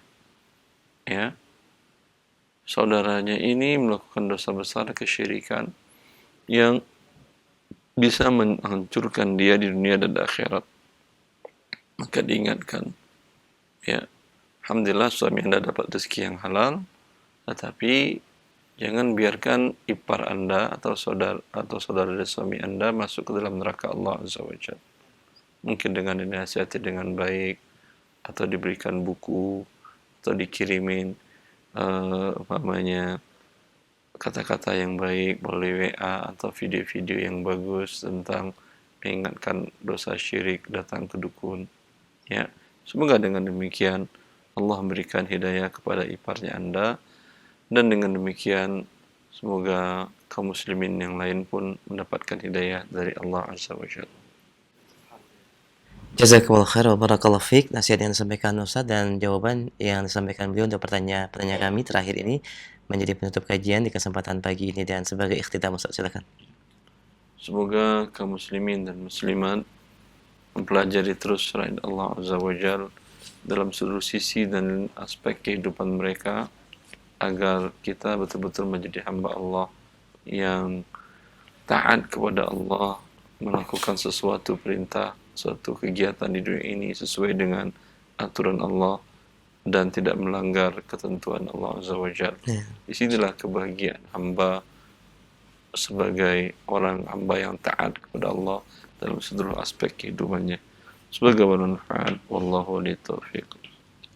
Ya. Saudaranya ini melakukan dosa besar kesyirikan yang bisa menghancurkan dia di dunia dan di akhirat. Maka diingatkan, ya, alhamdulillah suami Anda dapat rezeki yang halal, tetapi jangan biarkan ipar Anda atau saudara dari suami Anda masuk ke dalam neraka Allah Azza wa Jalla. Mungkin dengan dinasihati dengan baik, atau diberikan buku, atau dikirimin kata-kata yang baik melalui WA atau video-video yang bagus tentang mengingatkan dosa syirik, datang ke dukun. Ya, semoga dengan demikian Allah memberikan hidayah kepada iparnya Anda, dan dengan demikian semoga kaum muslimin yang lain pun mendapatkan hidayah dari Allah Azza wa Jalla.
Jazakumullah khair wa barakallahu fiik. Nasihat yang disampaikan Ustaz dan jawaban yang disampaikan beliau untuk pertanyaan kami terakhir ini menjadi penutup kajian di kesempatan pagi ini, dan sebagai ikhtitam Ustaz, silakan.
Semoga kaum muslimin dan muslimat mempelajari terus syariat Allah Azza wa Jalla dalam seluruh sisi dan aspek kehidupan mereka, agar kita betul-betul menjadi hamba Allah yang taat kepada Allah, melakukan sesuatu perintah, suatu kegiatan di dunia ini sesuai dengan aturan Allah dan tidak melanggar ketentuan Allah Azza wa Jalla. Disinilah kebahagiaan hamba sebagai orang hamba yang taat kepada Allah dalam seluruh aspek kehidupannya. Semoga bermanfaat. Wallahu a'lam.